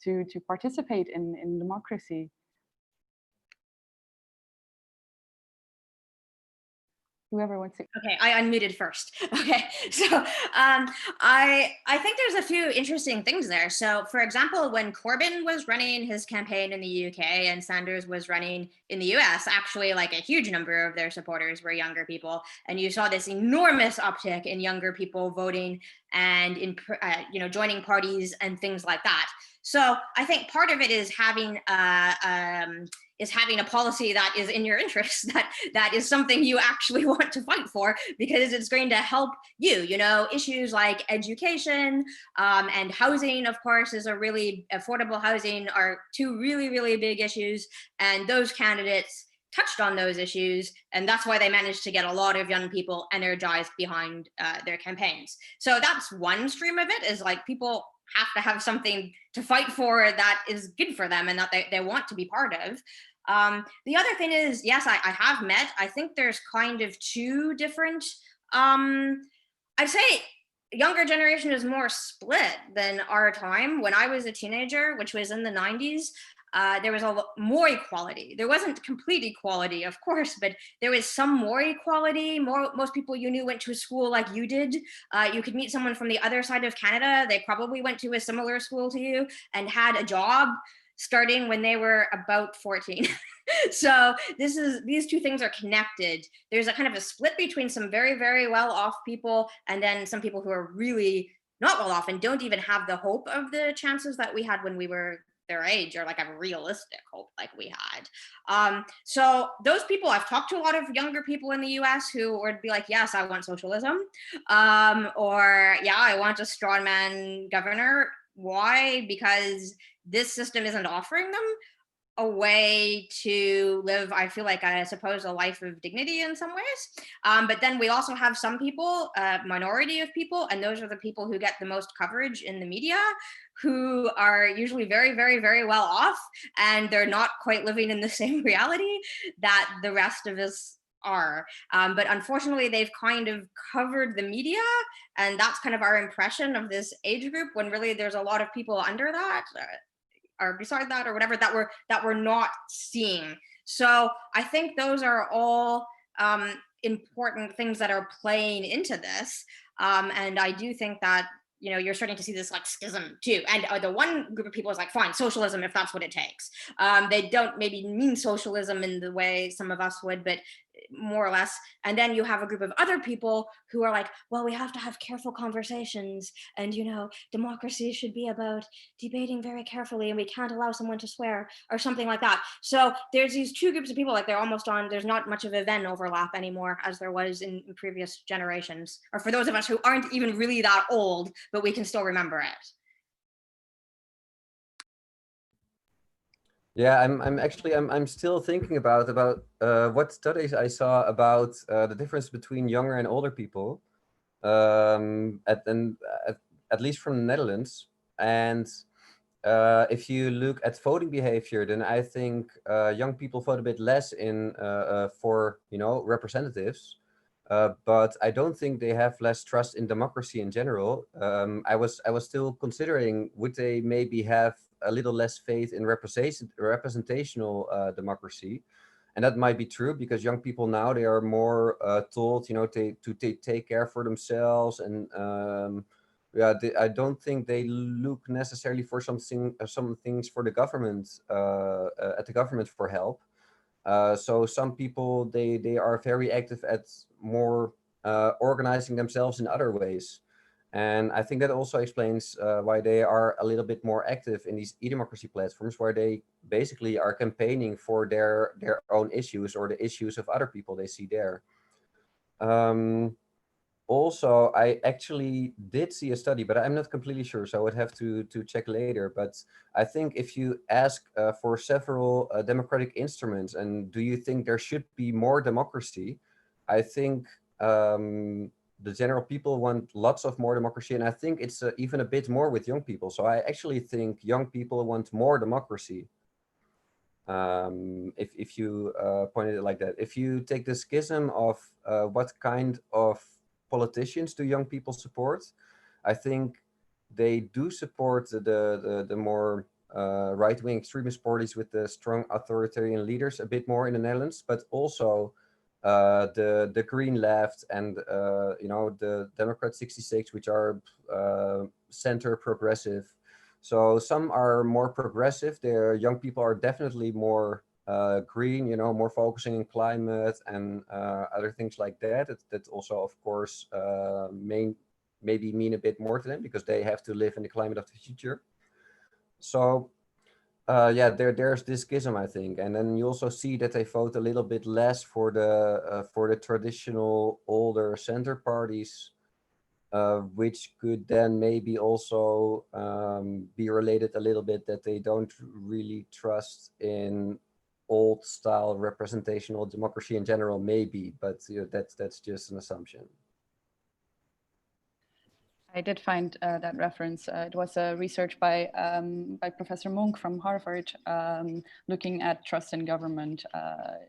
to participate in democracy? Whoever wants to. Okay, I unmuted first. Okay, so I think there's a few interesting things there. So, for example, when Corbyn was running his campaign in the UK and Sanders was running in the US, actually, like a huge number of their supporters were younger people, and you saw this enormous uptick in younger people voting and in joining parties and things like that. So I think part of it is having a policy that is in your interest, that is something you actually want to fight for, because it's going to help you. Issues like education and housing, of course, affordable housing are two really, really big issues, and those candidates touched on those issues, and that's why they managed to get a lot of young people energized behind their campaigns. So that's one stream of it, is like people have to have something to fight for that is good for them and that they want to be part of. The other thing is, yes, I have met, I think there's kind of two different, I'd say younger generation is more split than our time. When I was a teenager, which was in the 90s, there was more equality. There wasn't complete equality, of course, but there was some more equality. Most people you knew went to a school like you did. You could meet someone from the other side of Canada. They probably went to a similar school to you and had a job starting when they were about 14. So these two things are connected. There's a kind of a split between some very, very well off people and then some people who are really not well off and don't even have the hope of the chances that we had when we were their age, or like a realistic hope like we had. So those people, I've talked to a lot of younger people in the US who would be like, yes, I want socialism. Or yeah, I want a strongman governor. Why? Because this system isn't offering them a way to live, I feel like, I suppose, a life of dignity in some ways. But then we also have some people, a minority of people, and those are the people who get the most coverage in the media, who are usually very, very, very well off, and they're not quite living in the same reality that the rest of us are. But unfortunately, they've kind of covered the media, and that's kind of our impression of this age group, when really there's a lot of people under that, or beside that, or whatever, that we're not seeing. So I think those are all important things that are playing into this. And I do think that, you know, you're starting to see this like schism too. And the one group of people is like, fine, socialism, if that's what it takes. They don't maybe mean socialism in the way some of us would, but more or less. And then you have a group of other people who are like, well, we have to have careful conversations, and, you know, democracy should be about debating very carefully, and we can't allow someone to swear, or something like that. So there's these two groups of people, like they're almost on, there's not much of a Venn overlap anymore as there was in previous generations, or for those of us who aren't even really that old, but we can still remember it. Yeah, I'm still thinking about what studies I saw about the difference between younger and older people, at least from the Netherlands. And if you look at voting behavior, then I think young people vote a bit less in for, you know, representatives. But I don't think they have less trust in democracy in general. I was still considering, would they maybe have a little less faith in representational democracy? And that might be true, because young people now, they are more told, you know, to take care for themselves. And yeah, I don't think they look necessarily for some things for the government, at the government for help. So some people, they are very active at more organizing themselves in other ways. And I think that also explains why they are a little bit more active in these e-democracy platforms, where they basically are campaigning for their own issues, or the issues of other people they see there. Also, I actually did see a study, but I'm not completely sure, so I would have to check later. But I think if you ask for several democratic instruments, and do you think there should be more democracy, I think the general people want lots of more democracy, and I think it's even a bit more with young people. So I actually think young people want more democracy. If you point it like that. If you take the schism of what kind of politicians do young people support, I think they do support the more right-wing extremist parties with the strong authoritarian leaders a bit more in the Netherlands, but also the Green Left and you know, the Democrat 66, which are center progressive. So some are more progressive. Their young people are definitely more green, you know, more focusing on climate and other things like that. That also, of course, maybe mean a bit more to them, because they have to live in the climate of the future. So yeah, there's this schism, I think. And then you also see that they vote a little bit less for the traditional older center parties, which could then maybe also be related a little bit that they don't really trust in old style representational democracy in general, maybe, but you know, that's just an assumption. I did find that reference. It was research by Professor Monk from Harvard, looking at trust in government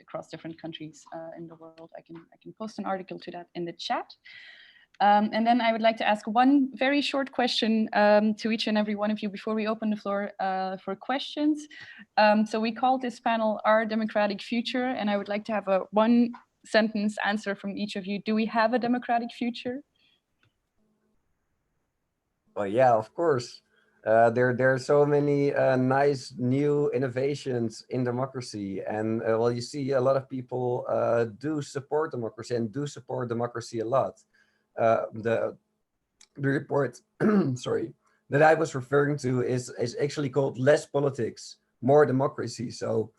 across different countries in the world. I can post an article to that in the chat. And then I would like to ask one very short question to each and every one of you before we open the floor for questions. So we called this panel Our Democratic Future, and I would like to have a one-sentence answer from each of you. Do we have a democratic future? Well, yeah, of course. There are so many nice new innovations in democracy, and well, you see a lot of people do support democracy and do support democracy a lot. The report, sorry, that I was referring to is actually called Less Politics, More Democracy. So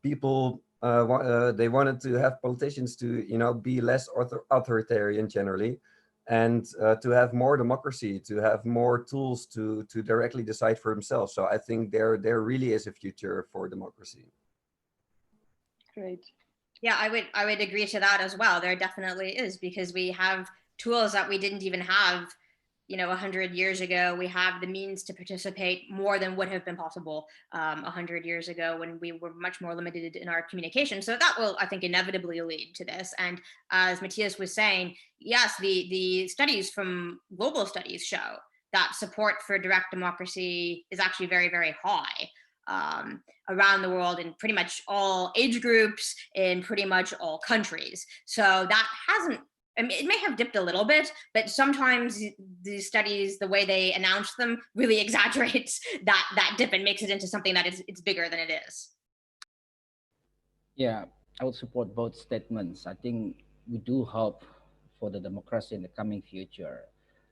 people they wanted to have politicians to be less authoritarian generally, and to have more democracy, to have more tools to directly decide for themselves. So I think there really is a future for democracy. Great. Yeah, I would agree to that as well. There definitely is, because we have tools that we didn't even have 100 years ago. We have the means to participate more than would have been possible 100 years ago, when we were much more limited in our communication. So that will, I think, inevitably lead to this. And as Matthijs was saying, yes, the studies from global studies show that support for direct democracy is actually very, very high around the world, in pretty much all age groups, in pretty much all countries. So that hasn't, I mean, it may have dipped a little bit, but sometimes these studies, the way they announce them, really exaggerates that dip and makes it into something that it's bigger than it is. Yeah, I would support both statements. I think we do hope for the democracy in the coming future,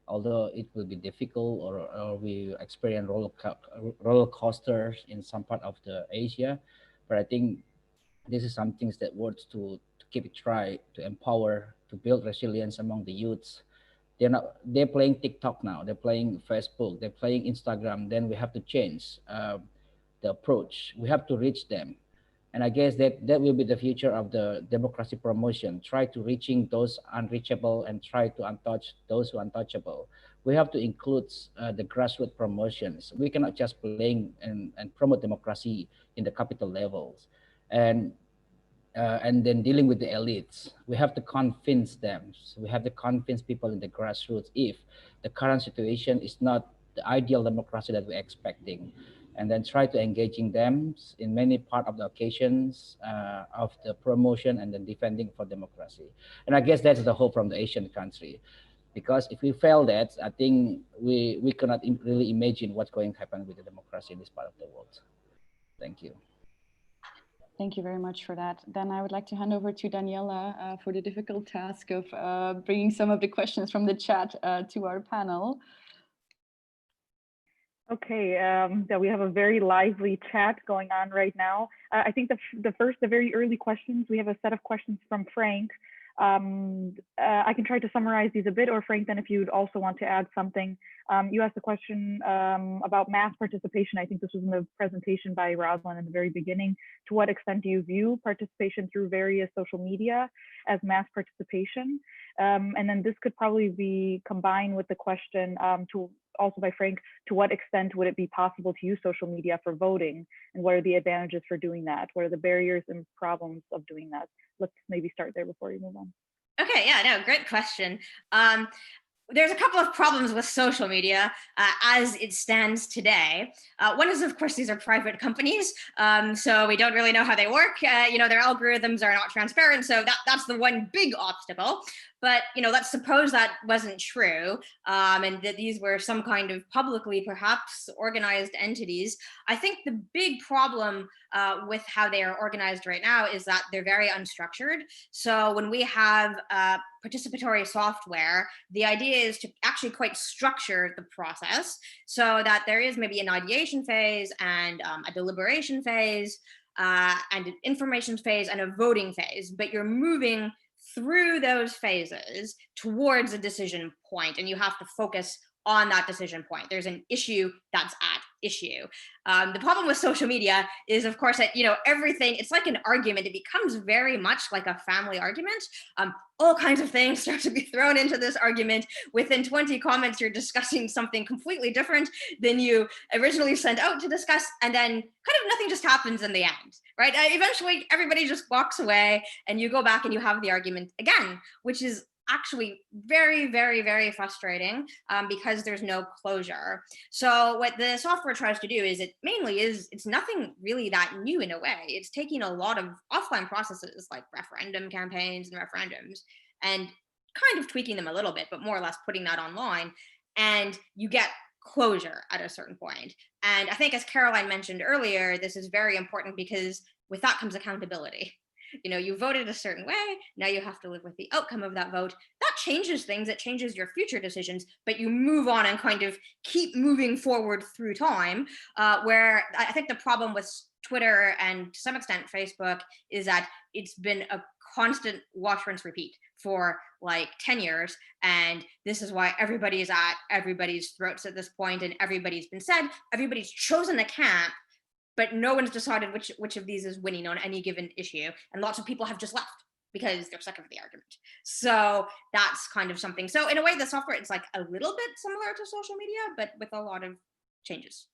although it will be difficult, or we experience roller coasters in some part of the Asia. But I think this is some things that works to keep it try to empower, to build resilience among the youths. They're playing TikTok now, they're playing Facebook, they're playing Instagram. Then we have to change the approach. We have to reach them. And I guess that will be the future of the democracy promotion. Try to reaching those unreachable and try to untouch those who are untouchable. We have to include the grassroots promotions. We cannot just playing and promote democracy in the capital levels. And then dealing with the elites. We have to convince them. So we have to convince people in the grassroots if the current situation is not the ideal democracy that we're expecting. And then try to engaging them in many part of the occasions of the promotion and then defending for democracy. And I guess that's the hope from the Asian country. Because if we fail that, I think we cannot really imagine what's going to happen with the democracy in this part of the world. Thank you. Thank you very much for that. Then I would like to hand over to Daniela for the difficult task of bringing some of the questions from the chat to our panel. Okay, so we have a very lively chat going on right now. I think the very early questions, we have a set of questions from Frank. I can try to summarize these a bit, or Frank, then if you'd also want to add something. You asked a question about mass participation. I think this was in the presentation by Roslyn in the very beginning. To what extent do you view participation through various social media as mass participation? And then this could probably be combined with the question also by Frank, to what extent would it be possible to use social media for voting? And what are the advantages for doing that? What are the barriers and problems of doing that? Let's maybe start there before we move on. Okay, yeah, no, great question. There's a couple of problems with social media as it stands today. One is, of course, these are private companies, so we don't really know how they work. Their algorithms are not transparent, so that's the one big obstacle. But let's suppose that wasn't true, and that these were some kind of publicly, perhaps, organized entities. I think the big problem with how they are organized right now is that they're very unstructured. So when we have participatory software, the idea is to actually quite structure the process so that there is maybe an ideation phase and a deliberation phase and an information phase and a voting phase, but you're moving through those phases towards a decision point, and you have to focus on that decision point. There's an issue that's at issue. The problem with social media is, of course, that everything, it's like an argument. It becomes very much like a family argument. All kinds of things start to be thrown into this argument. Within 20 comments, you're discussing something completely different than you originally sent out to discuss, and then kind of nothing just happens in the end, right? Eventually, everybody just walks away, and you go back and you have the argument again, which is actually very, very, very frustrating because there's no closure. So what the software tries to do is it's nothing really that new in a way. It's taking a lot of offline processes like referendum campaigns and referendums and kind of tweaking them a little bit, but more or less putting that online, and you get closure at a certain point. And I think, as Caroline mentioned earlier, this is very important because with that comes accountability. You voted a certain way, now you have to live with the outcome of that vote. That changes things, it changes your future decisions, but you move on and kind of keep moving forward through time, where I think the problem with Twitter and to some extent Facebook is that it's been a constant watch, rinse, repeat for like 10 years. And this is why everybody is at everybody's throats at this point, and everybody's been said, everybody's chosen a camp, but no one's decided which of these is winning on any given issue. And lots of people have just left because they're sick of the argument. So that's kind of something. So in a way, the software is like a little bit similar to social media, but with a lot of changes.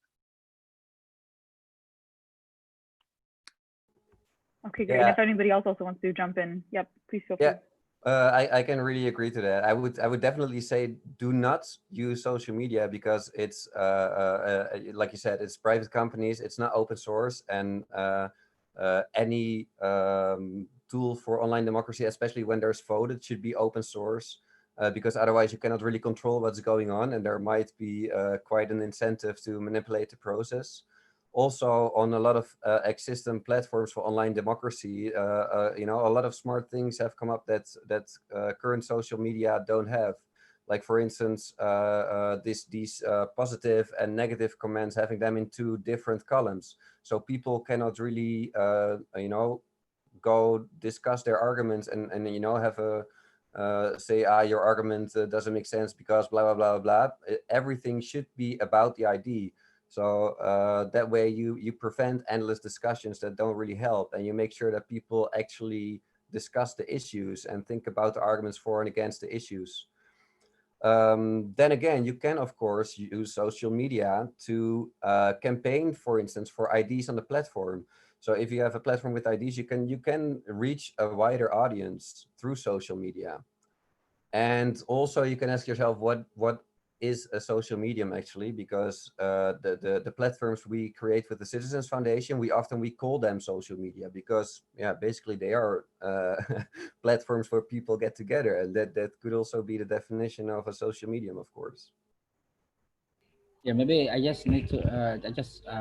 Okay, great. Yeah. And if anybody else also wants to jump in, yep, please feel free. Yeah. I can really agree to that. I would definitely say do not use social media because it's like you said, it's private companies, it's not open source, and any tool for online democracy, especially when there's voted, should be open source, because otherwise you cannot really control what's going on, and there might be quite an incentive to manipulate the process. Also, on a lot of existing platforms for online democracy, a lot of smart things have come up that current social media don't have. Like, for instance, these positive and negative comments, having them in 2 different columns, so people cannot really, go discuss their arguments and have a say, your argument doesn't make sense because blah blah blah blah. Everything should be about the ID. So that way you prevent endless discussions that don't really help, and you make sure that people actually discuss the issues and think about the arguments for and against the issues. Then again, you can of course use social media to campaign, for instance, for IDs on the platform. So if you have a platform with IDs, you can reach a wider audience through social media. And also you can ask yourself what is a social medium actually, because the platforms we create with the Citizens Foundation, we call them social media because basically they are platforms where people get together, and that could also be the definition of a social medium, of course. Yeah, maybe I just need to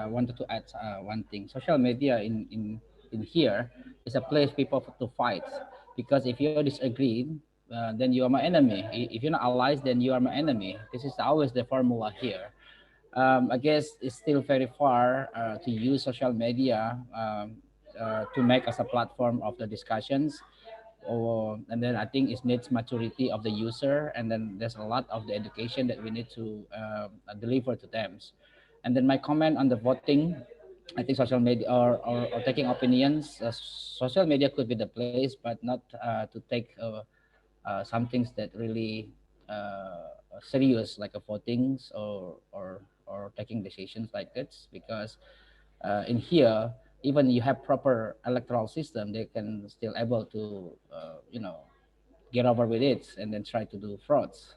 wanted to add one thing. Social media in here is a place people to fight, because if you disagree, then you are my enemy. If you're not allies, then you are my enemy. This is always the formula here. I guess it's still very far to use social media to make as a platform of the discussions. And then I think it needs maturity of the user, and then there's a lot of the education that we need to deliver to them. And then my comment on the voting, I think social media or taking opinions, social media could be the place, but not to take some things that really serious, like a votings or taking decisions like this, because in here, even you have proper electoral system, they can still able to get over with it and then try to do frauds.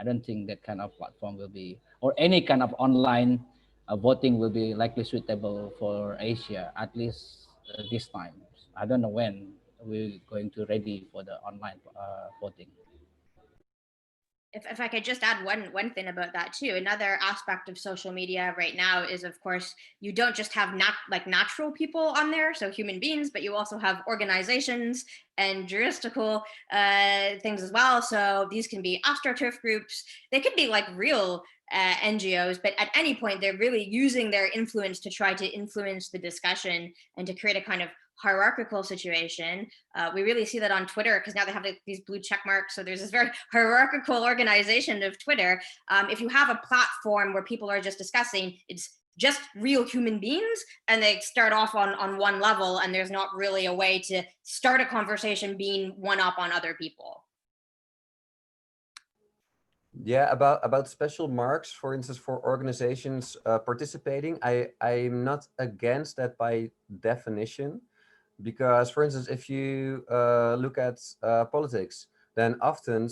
I don't think that kind of platform will be, or any kind of online voting will be likely suitable for Asia, at least this time. I don't know when we're going to ready for the online voting. If I could just add one thing about that too, another aspect of social media right now is, of course, you don't just have natural people on there, so human beings, but you also have organizations and juristical things as well. So these can be AstroTurf groups, they could be like real NGOs, but at any point they're really using their influence to try to influence the discussion and to create a kind of hierarchical situation. We really see that on Twitter, because now they have these blue check marks. So there's this very hierarchical organization of Twitter. If you have a platform where people are just discussing, it's just real human beings, and they start off on one level, and there's not really a way to start a conversation being one up on other people. Yeah, about special marks, for instance, for organizations participating, I'm not against that by definition, because, for instance, if you look at politics, then often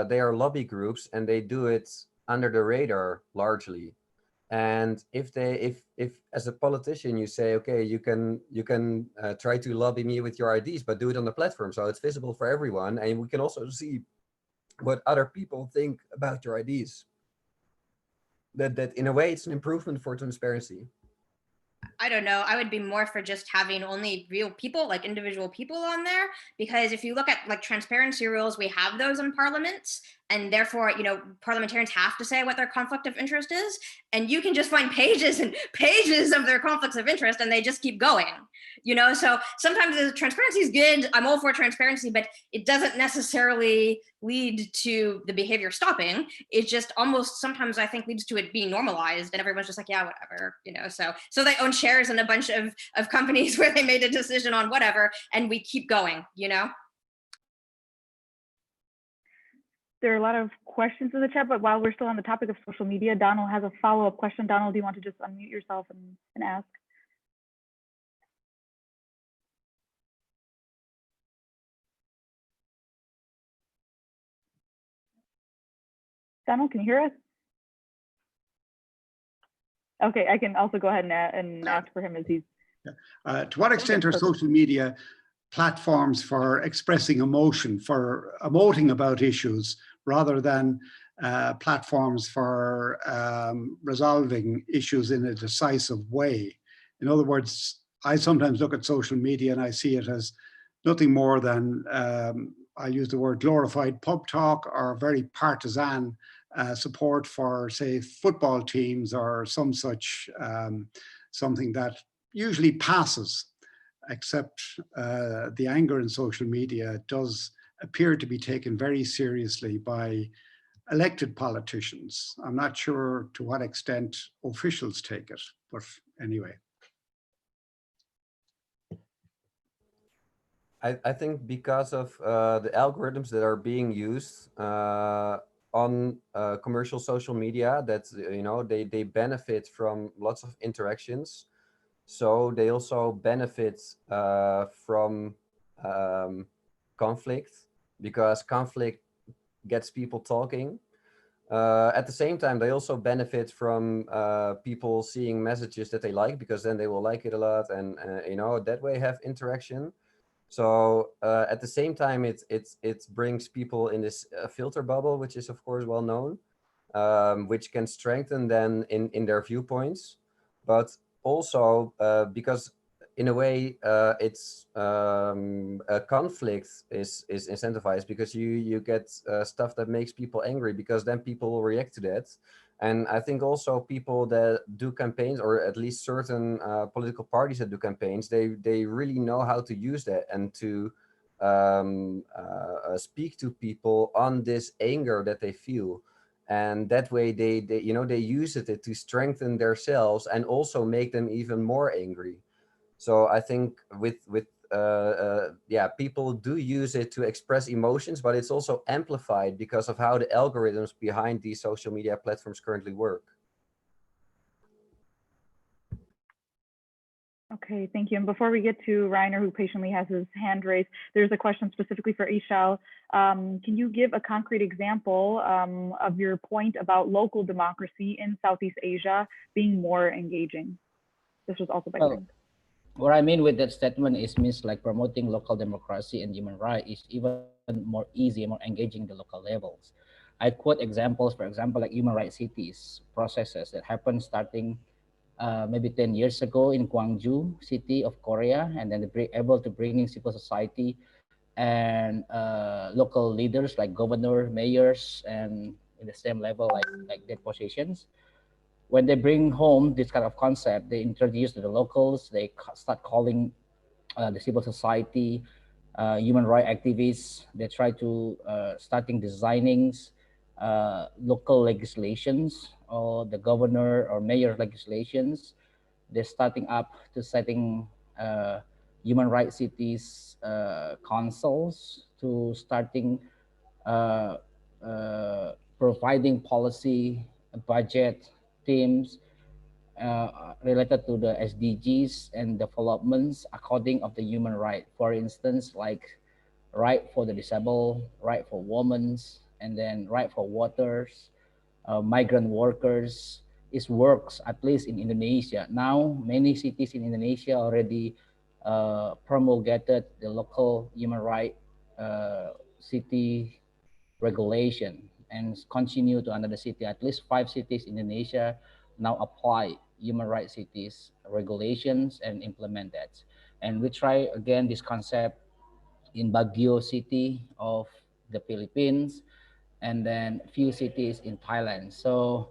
they are lobby groups and they do it under the radar largely. And if as a politician you say, okay, you can try to lobby me with your ideas, but do it on the platform so it's visible for everyone, and we can also see what other people think about your ideas. That in a way it's an improvement for transparency. I don't know. I would be more for just having only real people, like individual people on there, because if you look at like transparency rules, we have those in parliaments, and therefore, you know, parliamentarians have to say what their conflict of interest is, and you can just find pages and pages of their conflicts of interest, and they just keep going, you know? So sometimes the transparency is good. I'm all for transparency, but it doesn't necessarily lead to the behavior stopping. It just almost sometimes I think leads to it being normalized, and everyone's just like, yeah, whatever, you know? So they own shares in a bunch of companies where they made a decision on whatever, and we keep going, you know? There are a lot of questions in the chat, but while we're still on the topic of social media, Donald has a follow-up question. Donald, do you want to just unmute yourself and ask? Donald, can you hear us? Okay, I can also go ahead and ask for him as he's... To what extent are social media platforms for expressing emotion, for emoting about issues, rather than platforms for resolving issues in a decisive way? In other words, I sometimes look at social media and I see it as nothing more than, I use the word glorified pub talk, or very partisan support for, say, football teams or some such something that usually passes, except the anger in social media does appear to be taken very seriously by elected politicians. I'm not sure to what extent officials take it, but anyway. I think because of the algorithms that are being used on commercial social media, that, you know, they benefit from lots of interactions. So they also benefit from conflict, because conflict gets people talking. At the same time, they also benefit from people seeing messages that they like, because then they will like it a lot, and you know, that way have interaction. So at the same time, it brings people in this filter bubble, which is of course well known, which can strengthen them in their viewpoints, but also because in a way it's a conflict is incentivized, because you get stuff that makes people angry, because then people will react to that. And I think also people that do campaigns, or at least certain political parties that do campaigns, they really know how to use that and to speak to people on this anger that they feel. And that way they you know, they use it to strengthen themselves and also make them even more angry. So I think yeah, people do use it to express emotions, but it's also amplified because of how the algorithms behind these social media platforms currently work. Okay, thank you. And before we get to Reiner, who patiently has his hand raised, there's a question specifically for Ichal. Can you give a concrete example of your point about local democracy in Southeast Asia being more engaging? This was also by Frank. What I mean with that statement is means like promoting local democracy and human rights is even more easy, more engaging the local levels. I quote examples, for example, like human rights cities processes that happened starting maybe 10 years ago in Gwangju city of Korea, and then they're able to bring in civil society and local leaders like governor, mayors, and in the same level like their positions. When they bring home this kind of concept, they introduce to the locals, they start calling the civil society, human rights activists. They try to starting designing local legislations or the governor or mayor legislations. They're starting up to setting human rights cities councils to starting uh, providing policy, budget, teams related to the SDGs and developments according of the human right. For instance, like right for the disabled, right for women, and then right for waters, migrant workers. It works at least in Indonesia. Now, many cities in Indonesia already promulgated the local human right city regulation and continue to another city. At least 5 cities in Indonesia now apply human rights cities regulations and implement that. And we try again this concept in Baguio city of the Philippines, and then few cities in Thailand. So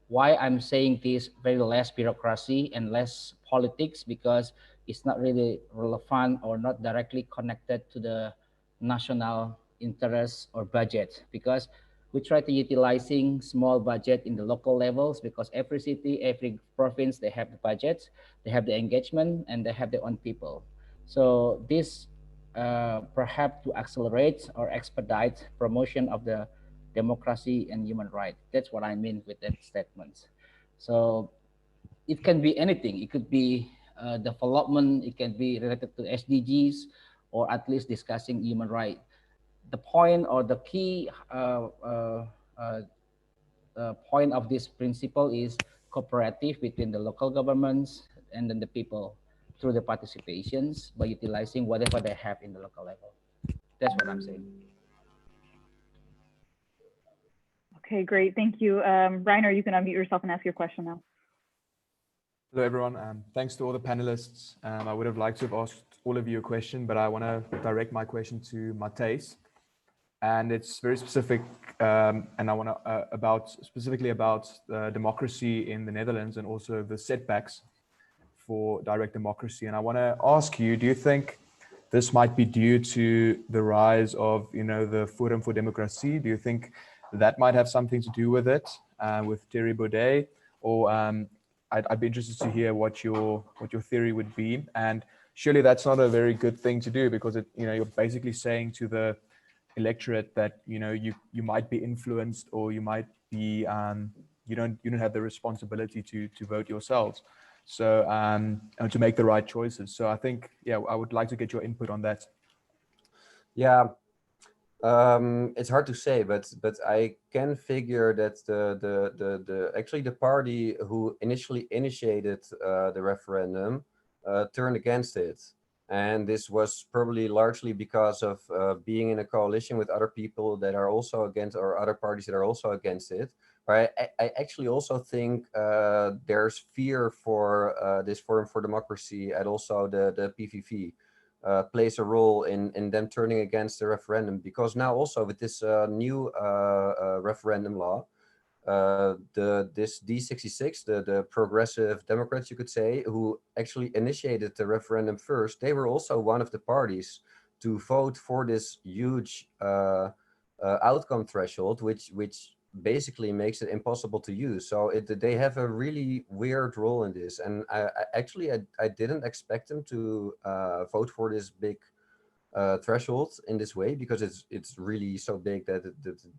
why I'm saying this, very less bureaucracy and less politics, because it's not really relevant or not directly connected to the national interest or budget, because we try to utilizing small budget in the local levels, because every city, every province, they have the budgets, they have the engagement, and they have their own people. So this perhaps to accelerate or expedite promotion of the democracy and human rights. That's what I mean with that statement. So it can be anything. It could be development. It can be related to SDGs, or at least discussing human rights. The point or the key point of this principle is cooperative between the local governments and then the people through the participations by utilizing whatever they have in the local level. That's what I'm saying. Okay, great. Thank you. Reiner, you can unmute yourself and ask your question now. Hello, everyone. Thanks to all the panelists. I would have liked to have asked all of you a question, but I want to direct my question to Matthijs. And it's very specific, and I want to specifically about democracy in the Netherlands and also the setbacks for direct democracy. And I want to ask you, do you think this might be due to the rise of, the Forum for Democracy? Do you think that might have something to do with it, with Thierry Baudet? Or I'd be interested to hear what your theory would be. And surely that's not a very good thing to do, because you're basically saying to the electorate that you might be influenced, or you might be you don't have the responsibility to vote yourselves, so and to make the right choices. So I think, I would like to get your input on that. Yeah, it's hard to say, but I can figure that actually the party who initially initiated the referendum turned against it. And this was probably largely because of being in a coalition with other people that are also against, or other parties that are also against it. But I actually also think there's fear for this Forum for Democracy, and also the PVV plays a role in them turning against the referendum, because now also with this new referendum law, this D66, the progressive Democrats, you could say, who actually initiated the referendum first, they were also one of the parties to vote for this huge outcome threshold, which basically makes it impossible to use. So they have a really weird role in this. And I didn't expect them to vote for this big threshold in this way, because it's really so big that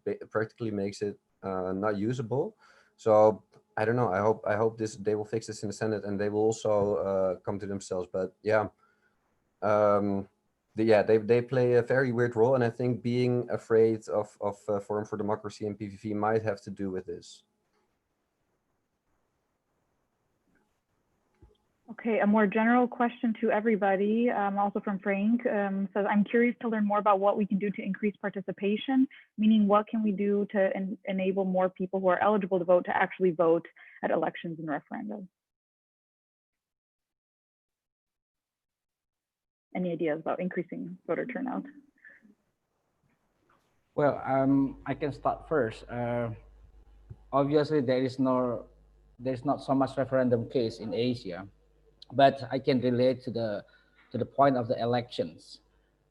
it practically makes it not usable. So I don't know. I hope they will fix this in the Senate, and they will also come to themselves. But they play a very weird role, and I think being afraid of Forum for Democracy and PVV might have to do with this. Okay, a more general question to everybody, also from Frank, says, I'm curious to learn more about what we can do to increase participation, meaning what can we do to enable more people who are eligible to vote to actually vote at elections and referendums? Any ideas about increasing voter turnout? Well, I can start first. Obviously, there's not so much referendum case in Asia, but I can relate to the to the point of the elections.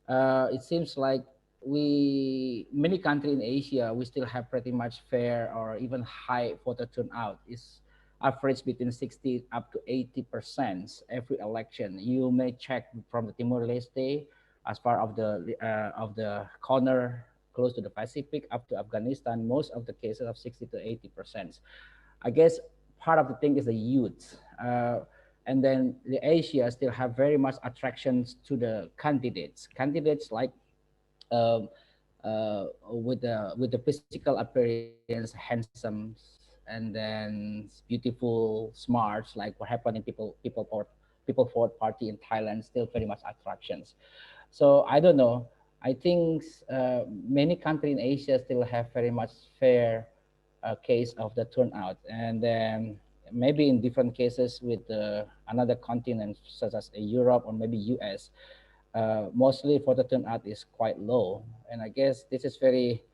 It seems like many countries in Asia, we still have pretty much fair or even high voter turnout. Is average between 60 up to 80% every election. You may check from the Timor-Leste as far of the corner close to the Pacific up to Afghanistan, most of the cases of 60 to 80%. I guess part of the thing is the youth. And then the Asia still have very much attractions to the candidates. Candidates like with the physical appearance, handsome, and then beautiful, smart, like what happened in People Forward Party in Thailand, still very much attractions. So I don't know. I think many countries in Asia still have very much fair case of the turnout, and then maybe in different cases with another continent such as Europe or maybe US. Mostly for the turnout is quite low, and I guess this is very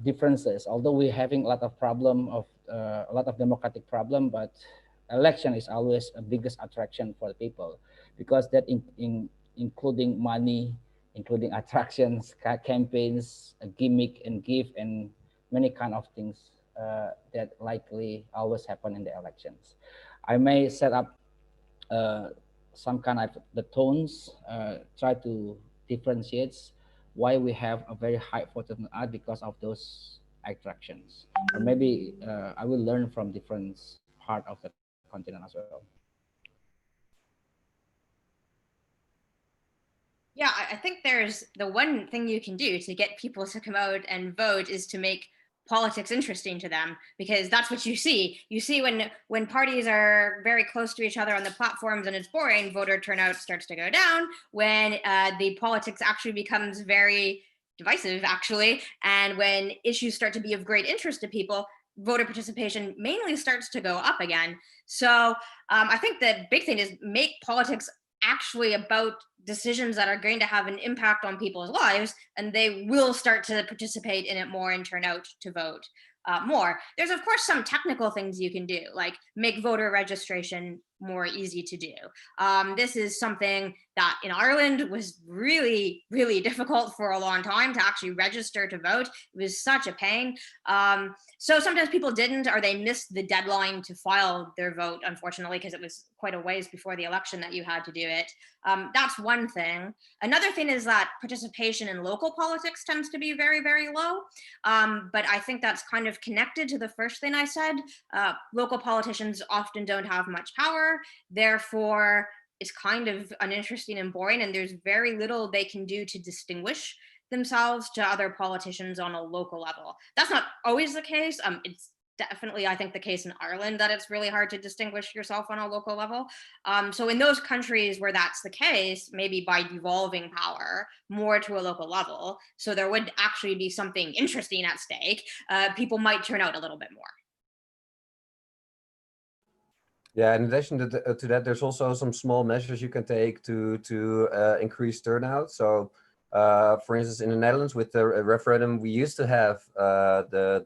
differences. Although we're having a lot of a lot of democratic problem, but election is always a biggest attraction for the people, because that including money, including attractions, campaigns, a gimmick and gift, and many kind of things that likely always happen in the elections. I may set up some kind of the tones, try to differentiate why we have a very high voter turnout because of those attractions. Or maybe I will learn from different part of the continent as well. Yeah, I think there's the one thing you can do to get people to come out and vote is to make politics interesting to them, because that's what you see. You see when parties are very close to each other on the platforms and it's boring, voter turnout starts to go down. When the politics actually becomes very divisive, actually, and when issues start to be of great interest to people, voter participation mainly starts to go up again. So I think the big thing is make politics actually about decisions that are going to have an impact on people's lives, and they will start to participate in it more and turn out to vote more. There's of course some technical things you can do, like make voter registration more easy to do. This is something that in Ireland was really, really difficult for a long time to actually register to vote. It was such a pain. So sometimes people didn't, or they missed the deadline to file their vote, unfortunately, because it was quite a ways before the election that you had to do it. That's one thing. Another thing is that participation in local politics tends to be very, very low. But I think that's kind of connected to the first thing I said. Local politicians often don't have much power. Therefore, it's kind of uninteresting and boring, and there's very little they can do to distinguish themselves to other politicians on a local level. That's not always the case. It's definitely, I think, the case in Ireland that it's really hard to distinguish yourself on a local level. So in those countries where that's the case, maybe by devolving power more to a local level, so there would actually be something interesting at stake, people might turn out a little bit more. Yeah, in addition to that, there's also some small measures you can take to increase turnout. So, for instance, in the Netherlands with the referendum, we used to have the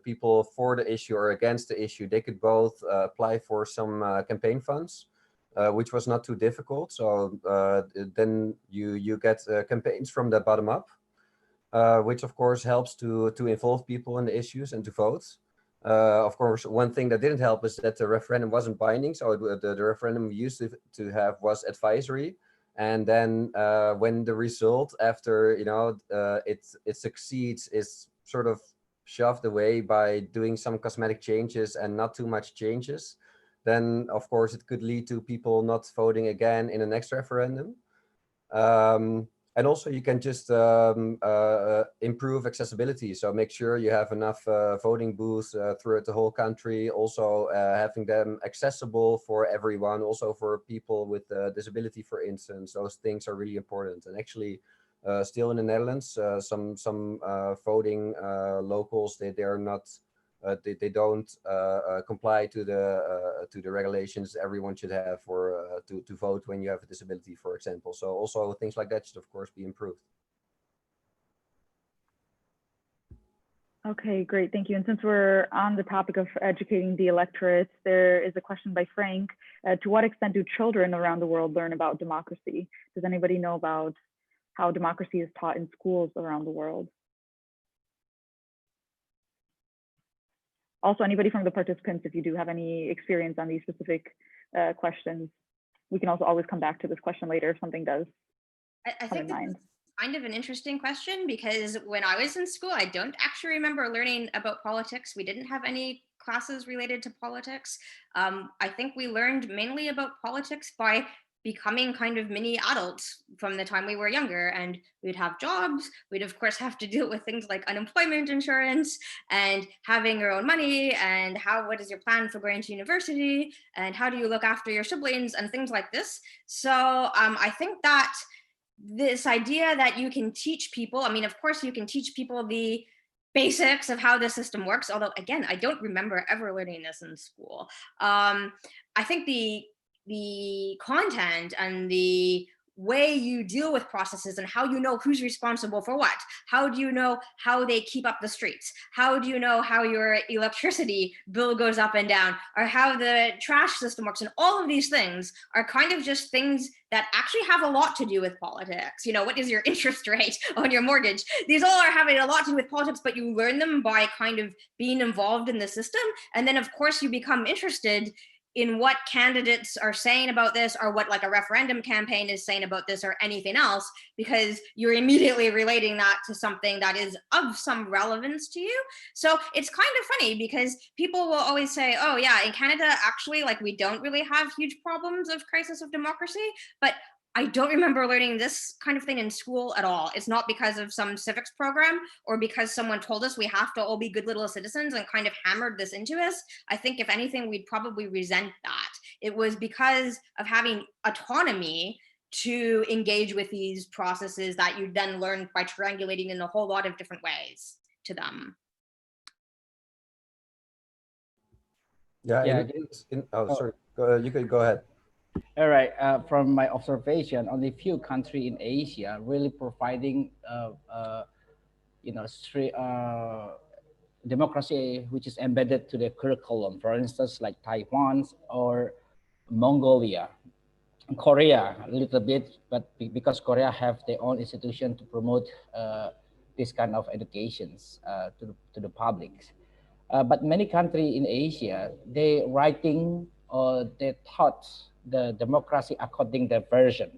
people for the issue or against the issue. They could both apply for some campaign funds, which was not too difficult. So then you get campaigns from the bottom up, which of course helps to involve people in the issues and to vote. Of course, one thing that didn't help is that the referendum wasn't binding. So the referendum we used to have was advisory. And then when the result after, it succeeds is sort of shoved away by doing some cosmetic changes and not too much changes, then of course it could lead to people not voting again in the next referendum. And also you can just improve accessibility. So make sure you have enough voting booths throughout the whole country. Also having them accessible for everyone, also for people with disability, for instance. Those things are really important. And actually still in the Netherlands, some voting locals, they are not, they don't comply to the regulations everyone should have for to vote when you have a disability, for example. So also things like that should of course be improved. Okay, great, thank you. And since we're on the topic of educating the electorate, there is a question by Frank. To what extent do children around the world learn about democracy? Does anybody know about how democracy is taught in schools around the world? Also, anybody from the participants, if you do have any experience on these specific questions, we can also always come back to this question later if something does I come in think mind. Kind of an interesting question, because when I was in school, I don't actually remember learning about politics. We didn't have any classes related to politics. I think we learned mainly about politics by becoming kind of mini adults from the time we were younger, and we'd have jobs. We'd of course have to deal with things like unemployment insurance and having your own money, and what is your plan for going to university, and how do you look after your siblings and things like this. So I think that this idea that you can teach people, I mean, of course you can teach people the basics of how the system works, although again, I don't remember ever learning this in school. I think the content and the way you deal with processes and how you know who's responsible for what. How do you know how they keep up the streets? How do you know how your electricity bill goes up and down, or how the trash system works? And all of these things are kind of just things that actually have a lot to do with politics. You know, what is your interest rate on your mortgage? These all are having a lot to do with politics, but you learn them by kind of being involved in the system. And then of course you become interested in what candidates are saying about this, or what like a referendum campaign is saying about this, or anything else, because you're immediately relating that to something that is of some relevance to you. So it's kind of funny, because people will always say, oh yeah, in Canada, actually, like we don't really have huge problems of crisis of democracy, but I don't remember learning this kind of thing in school at all. It's not because of some civics program or because someone told us we have to all be good little citizens and kind of hammered this into us. I think if anything, we'd probably resent that. It was because of having autonomy to engage with these processes that you then learn by triangulating in a whole lot of different ways to them. Yeah, sorry, you could go ahead. All right. From my observation, only few countries in Asia really providing, democracy which is embedded to the curriculum. For instance, like Taiwan or Mongolia, Korea a little bit, but because Korea have their own institution to promote this kind of educations to the public. But many countries in Asia, they writing or they taught the democracy according to their version.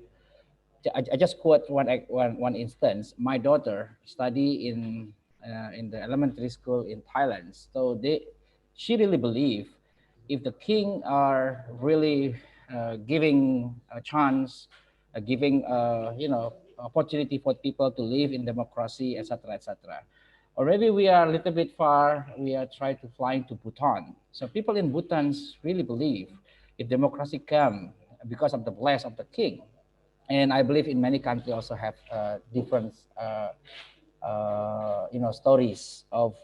I just quote one instance. My daughter study in the elementary school in Thailand. So she really believe if the king are really giving a chance, giving opportunity for people to live in democracy, etc., etc. Already we are a little bit far. We are trying to fly to Bhutan. So people in Bhutan really believe if democracy come because of the bless of the king. And I believe in many countries also have different stories of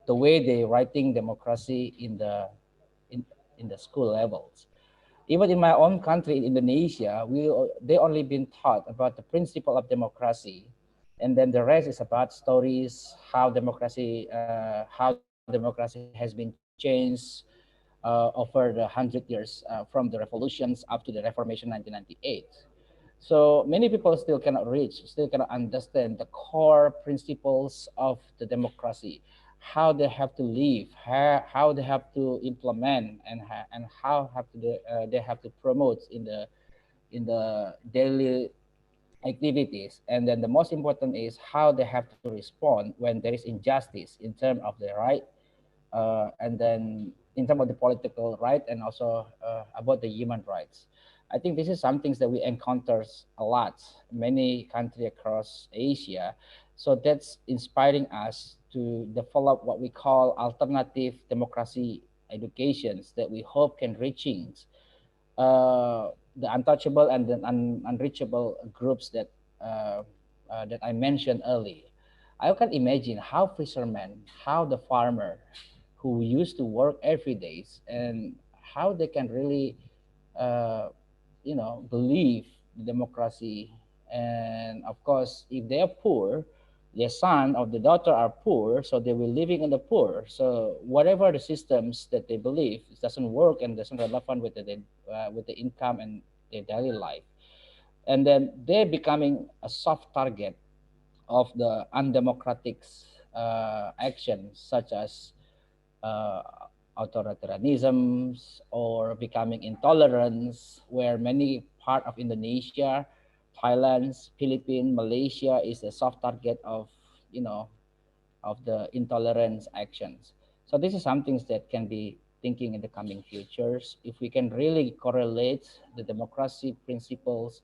the way they writing democracy in the school levels. Even in my own country, in Indonesia, they only been taught about the principle of democracy, and then the rest is about stories how democracy has been changed over the 100 years from the revolutions up to the Reformation 1998. So many people still cannot understand the core principles of the democracy, how they have to live, how they have to implement, and how they have to promote in the daily activities. And then the most important is how they have to respond when there is injustice in terms of the right, and then in terms of the political right, and also about the human rights. I think this is some things that we encounter a lot, many countries across Asia. So that's inspiring us to develop what we call alternative democracy educations that we hope can reaching the untouchable and the unreachable groups that I mentioned earlier. I can imagine how fishermen, how the farmer who used to work every day, and how they can really uh, believe democracy. And of course, if they are poor, the son or the daughter are poor, so they will living in the poor. So whatever the systems that they believe, it doesn't work and doesn't relevant with the income and their daily life, and then they're becoming a soft target of the undemocratic actions such as uh, authoritarianisms or becoming intolerance, where many part of Indonesia, Thailand, Philippines, Malaysia is a soft target of, you know, of the intolerance actions. So this is something that can be thinking in the coming futures. If we can really correlate the democracy principles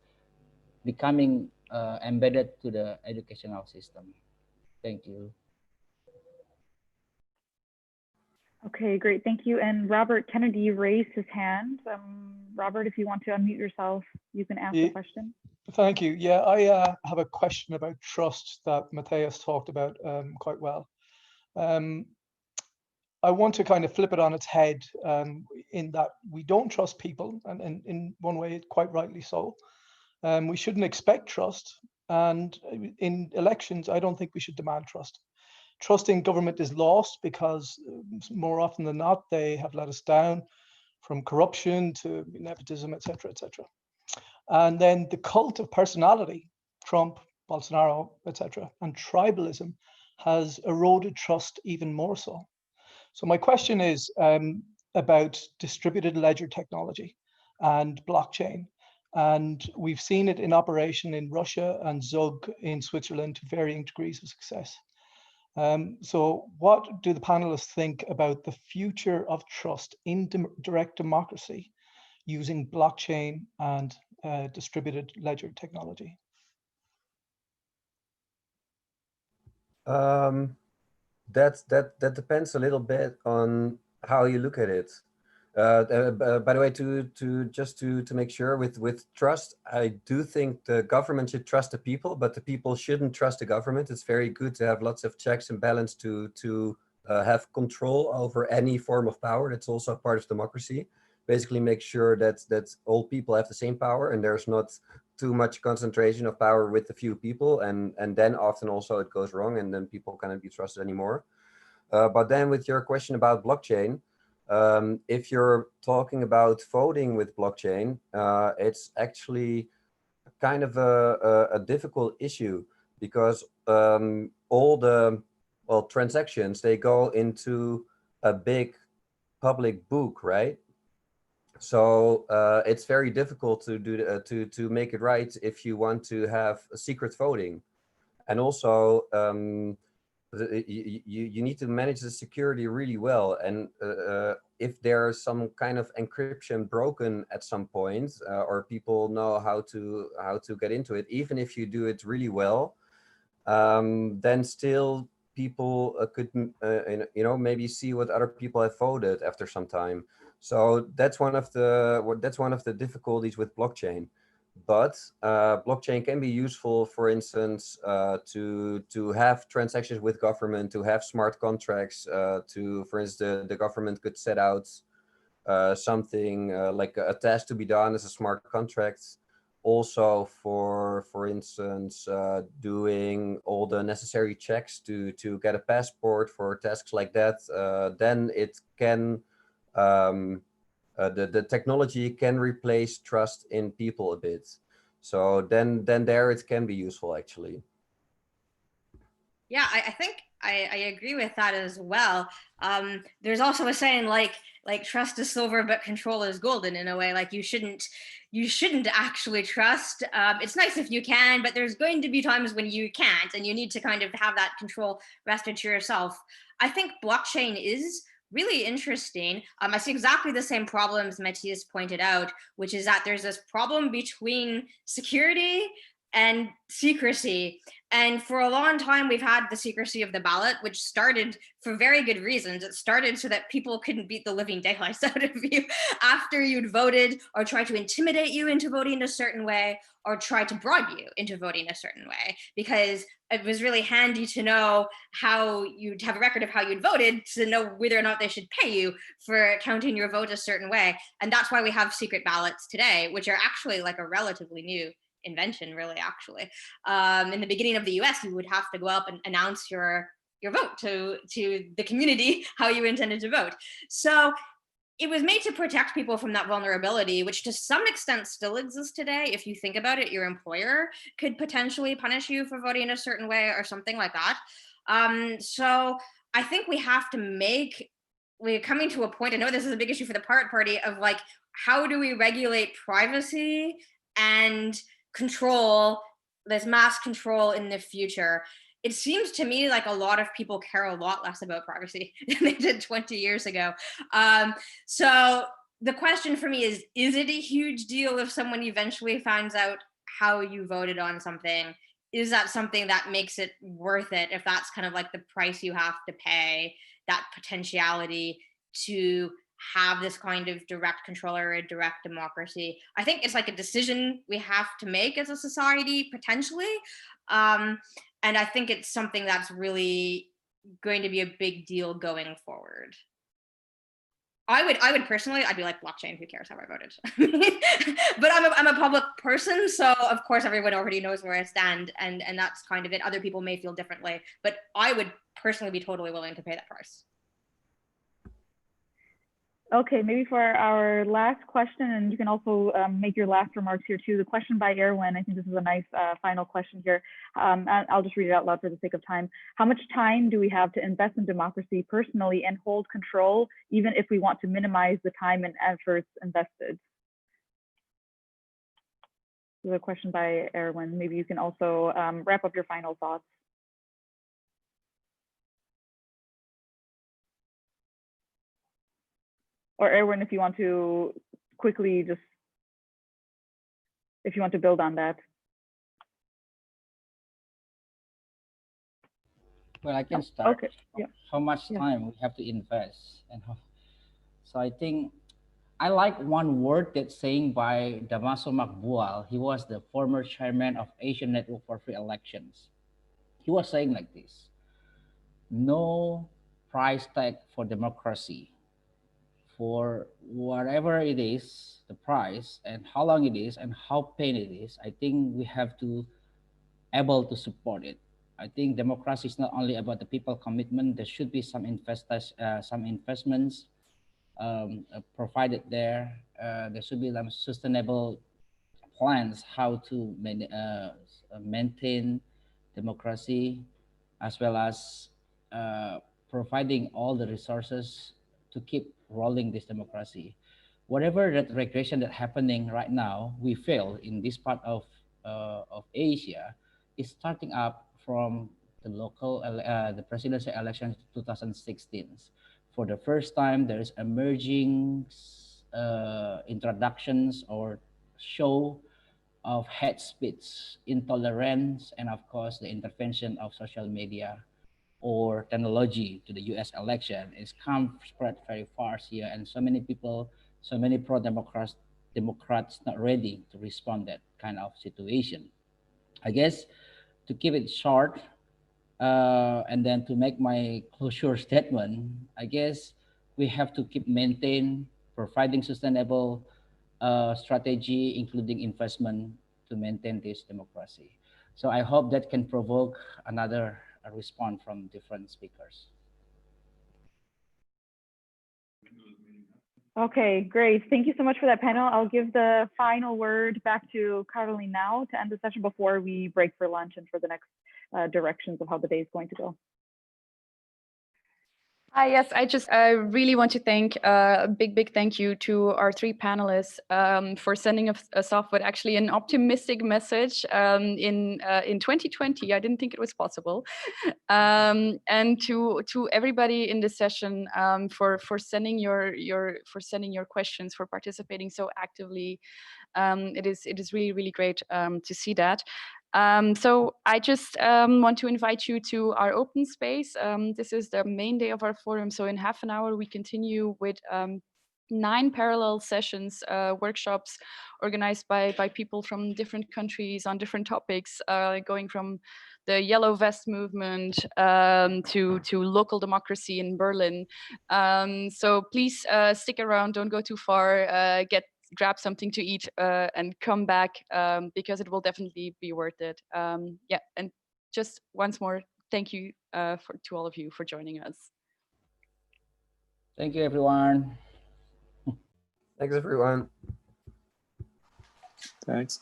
becoming embedded to the educational system. Thank you. Okay, great. Thank you. And Robert Kennedy raised his hand. Robert, if you want to unmute yourself, you can ask the question. Thank you. Yeah, I have a question about trust that Matthijs talked about quite well. I want to kind of flip it on its head in that we don't trust people, and in one way, quite rightly so. We shouldn't expect trust. And in elections, I don't think we should demand trust. Trust in government is lost because more often than not, they have let us down, from corruption to nepotism, etc., etc. And then the cult of personality, Trump, Bolsonaro, etc., and tribalism has eroded trust even more so. So my question is about distributed ledger technology and blockchain. And we've seen it in operation in Russia and Zug in Switzerland to varying degrees of success. So what do the panelists think about the future of trust in direct democracy using blockchain and distributed ledger technology? That depends a little bit on how you look at it. By the way, to make sure with trust, I do think the government should trust the people, but the people shouldn't trust the government. It's very good to have lots of checks and balance to have control over any form of power. That's also part of democracy. Basically, make sure that all people have the same power and there's not too much concentration of power with a few people, and then often also it goes wrong, and then people cannot be trusted anymore. But then with your question about blockchain. If you're talking about voting with blockchain, it's actually kind of a difficult issue because all the transactions, they go into a big public book, right? So it's very difficult to do to make it right if you want to have a secret voting, and also you need to manage the security really well, and if there's some kind of encryption broken at some point, or people know how to get into it, even if you do it really well, then still people could maybe see what other people have voted after some time. So that's one of the difficulties with blockchain. But blockchain can be useful, for instance, to have transactions with government, to have smart contracts, for instance, the government could set out something like a task to be done as a smart contract. Also for instance, doing all the necessary checks to get a passport for tasks like that, then it can the technology can replace trust in people a bit. So then there it can be useful, actually. Yeah, I think I agree with that as well. There's also a saying like trust is silver, but control is golden, in a way. Like you shouldn't actually trust. It's nice if you can, but there's going to be times when you can't, and you need to kind of have that control vested to yourself. I think blockchain is really interesting. I see exactly the same problems Matthijs pointed out, which is that there's this problem between security and secrecy. And for a long time, we've had the secrecy of the ballot, which started for very good reasons. It started so that people couldn't beat the living daylights out of you after you'd voted, or try to intimidate you into voting a certain way, or try to bribe you into voting a certain way, because it was really handy to know how you'd have a record of how you'd voted to know whether or not they should pay you for counting your vote a certain way. And that's why we have secret ballots today, which are actually like a relatively new invention, really, actually. In the beginning of the US, you would have to go up and announce your vote to the community, how you intended to vote. So it was made to protect people from that vulnerability, which to some extent still exists today. If you think about it, your employer could potentially punish you for voting a certain way or something like that. So I think we're coming to a point, I know this is a big issue for the Pirate Party, of like, how do we regulate privacy and control, this mass control in the future? It seems to me like a lot of people care a lot less about privacy than they did 20 years ago. So the question for me is it a huge deal if someone eventually finds out how you voted on something? Is that something that makes it worth it, if that's kind of like the price you have to pay, that potentiality to have this kind of direct control or a direct democracy? I think it's like a decision we have to make as a society, potentially. And I think it's something that's really going to be a big deal going forward. I would personally, I'd be like, blockchain, who cares how I voted? But I'm a public person, so of course everyone already knows where I stand, and that's kind of it. Other people may feel differently, but I would personally be totally willing to pay that price. Okay, maybe for our last question, and you can also make your last remarks here too. The question by Erwin, I think this is a nice final question here. I'll just read it out loud for the sake of time. How much time do we have to invest in democracy personally and hold control, even if we want to minimize the time and efforts invested? This is a question by Erwin. Maybe you can also wrap up your final thoughts. Or Erwin, if you want to quickly if you want to build on that. Well, I can start. Okay. Yeah. How much time we have to invest, and how. So I think I like one word that's saying by Damaso Makbual. He was the former chairman of Asian Network for Free Elections. He was saying like this: no price tag for democracy. For whatever it is, the price and how long it is and how pain it is, I think we have to able to support it. I think democracy is not only about the people commitment. There should be some investments provided there. There should be some sustainable plans how to maintain democracy, as well as providing all the resources to keep rolling this democracy. Whatever that regression that's happening right now, we feel in this part of Asia, is starting up from the local, the presidential elections 2016. For the first time, there is emerging introductions or show of hate speech, intolerance, and of course the intervention of social media or technology to the US election. It's spread very fast here, and so many people, so many pro-democrats not ready to respond to that kind of situation. I guess to keep it short, and then to make my closure statement, I guess we have to keep providing sustainable strategy, including investment, to maintain this democracy. So I hope that can provoke another response from different speakers. Okay, great. Thank you so much for that panel. I'll give the final word back to Caroline now to end the session before we break for lunch and for the next directions of how the day is going to go. Yes, I really want to thank a big thank you to our three panelists for sending us off with actually an optimistic message in 2020. I didn't think it was possible, and to everybody in the session for sending your questions, for participating so actively. It is really great to see that. So I just want to invite you to our open space. This is the main day of our forum. So in half an hour, we continue with 9 parallel sessions, workshops organized by people from different countries on different topics, going from the Yellow Vest movement to local democracy in Berlin. So please stick around, don't go too far, get grab something to eat and come back, because it will definitely be worth it. Yeah, and just once more, thank you to all of you for joining us. Thank you, everyone. Thanks, everyone. Thanks.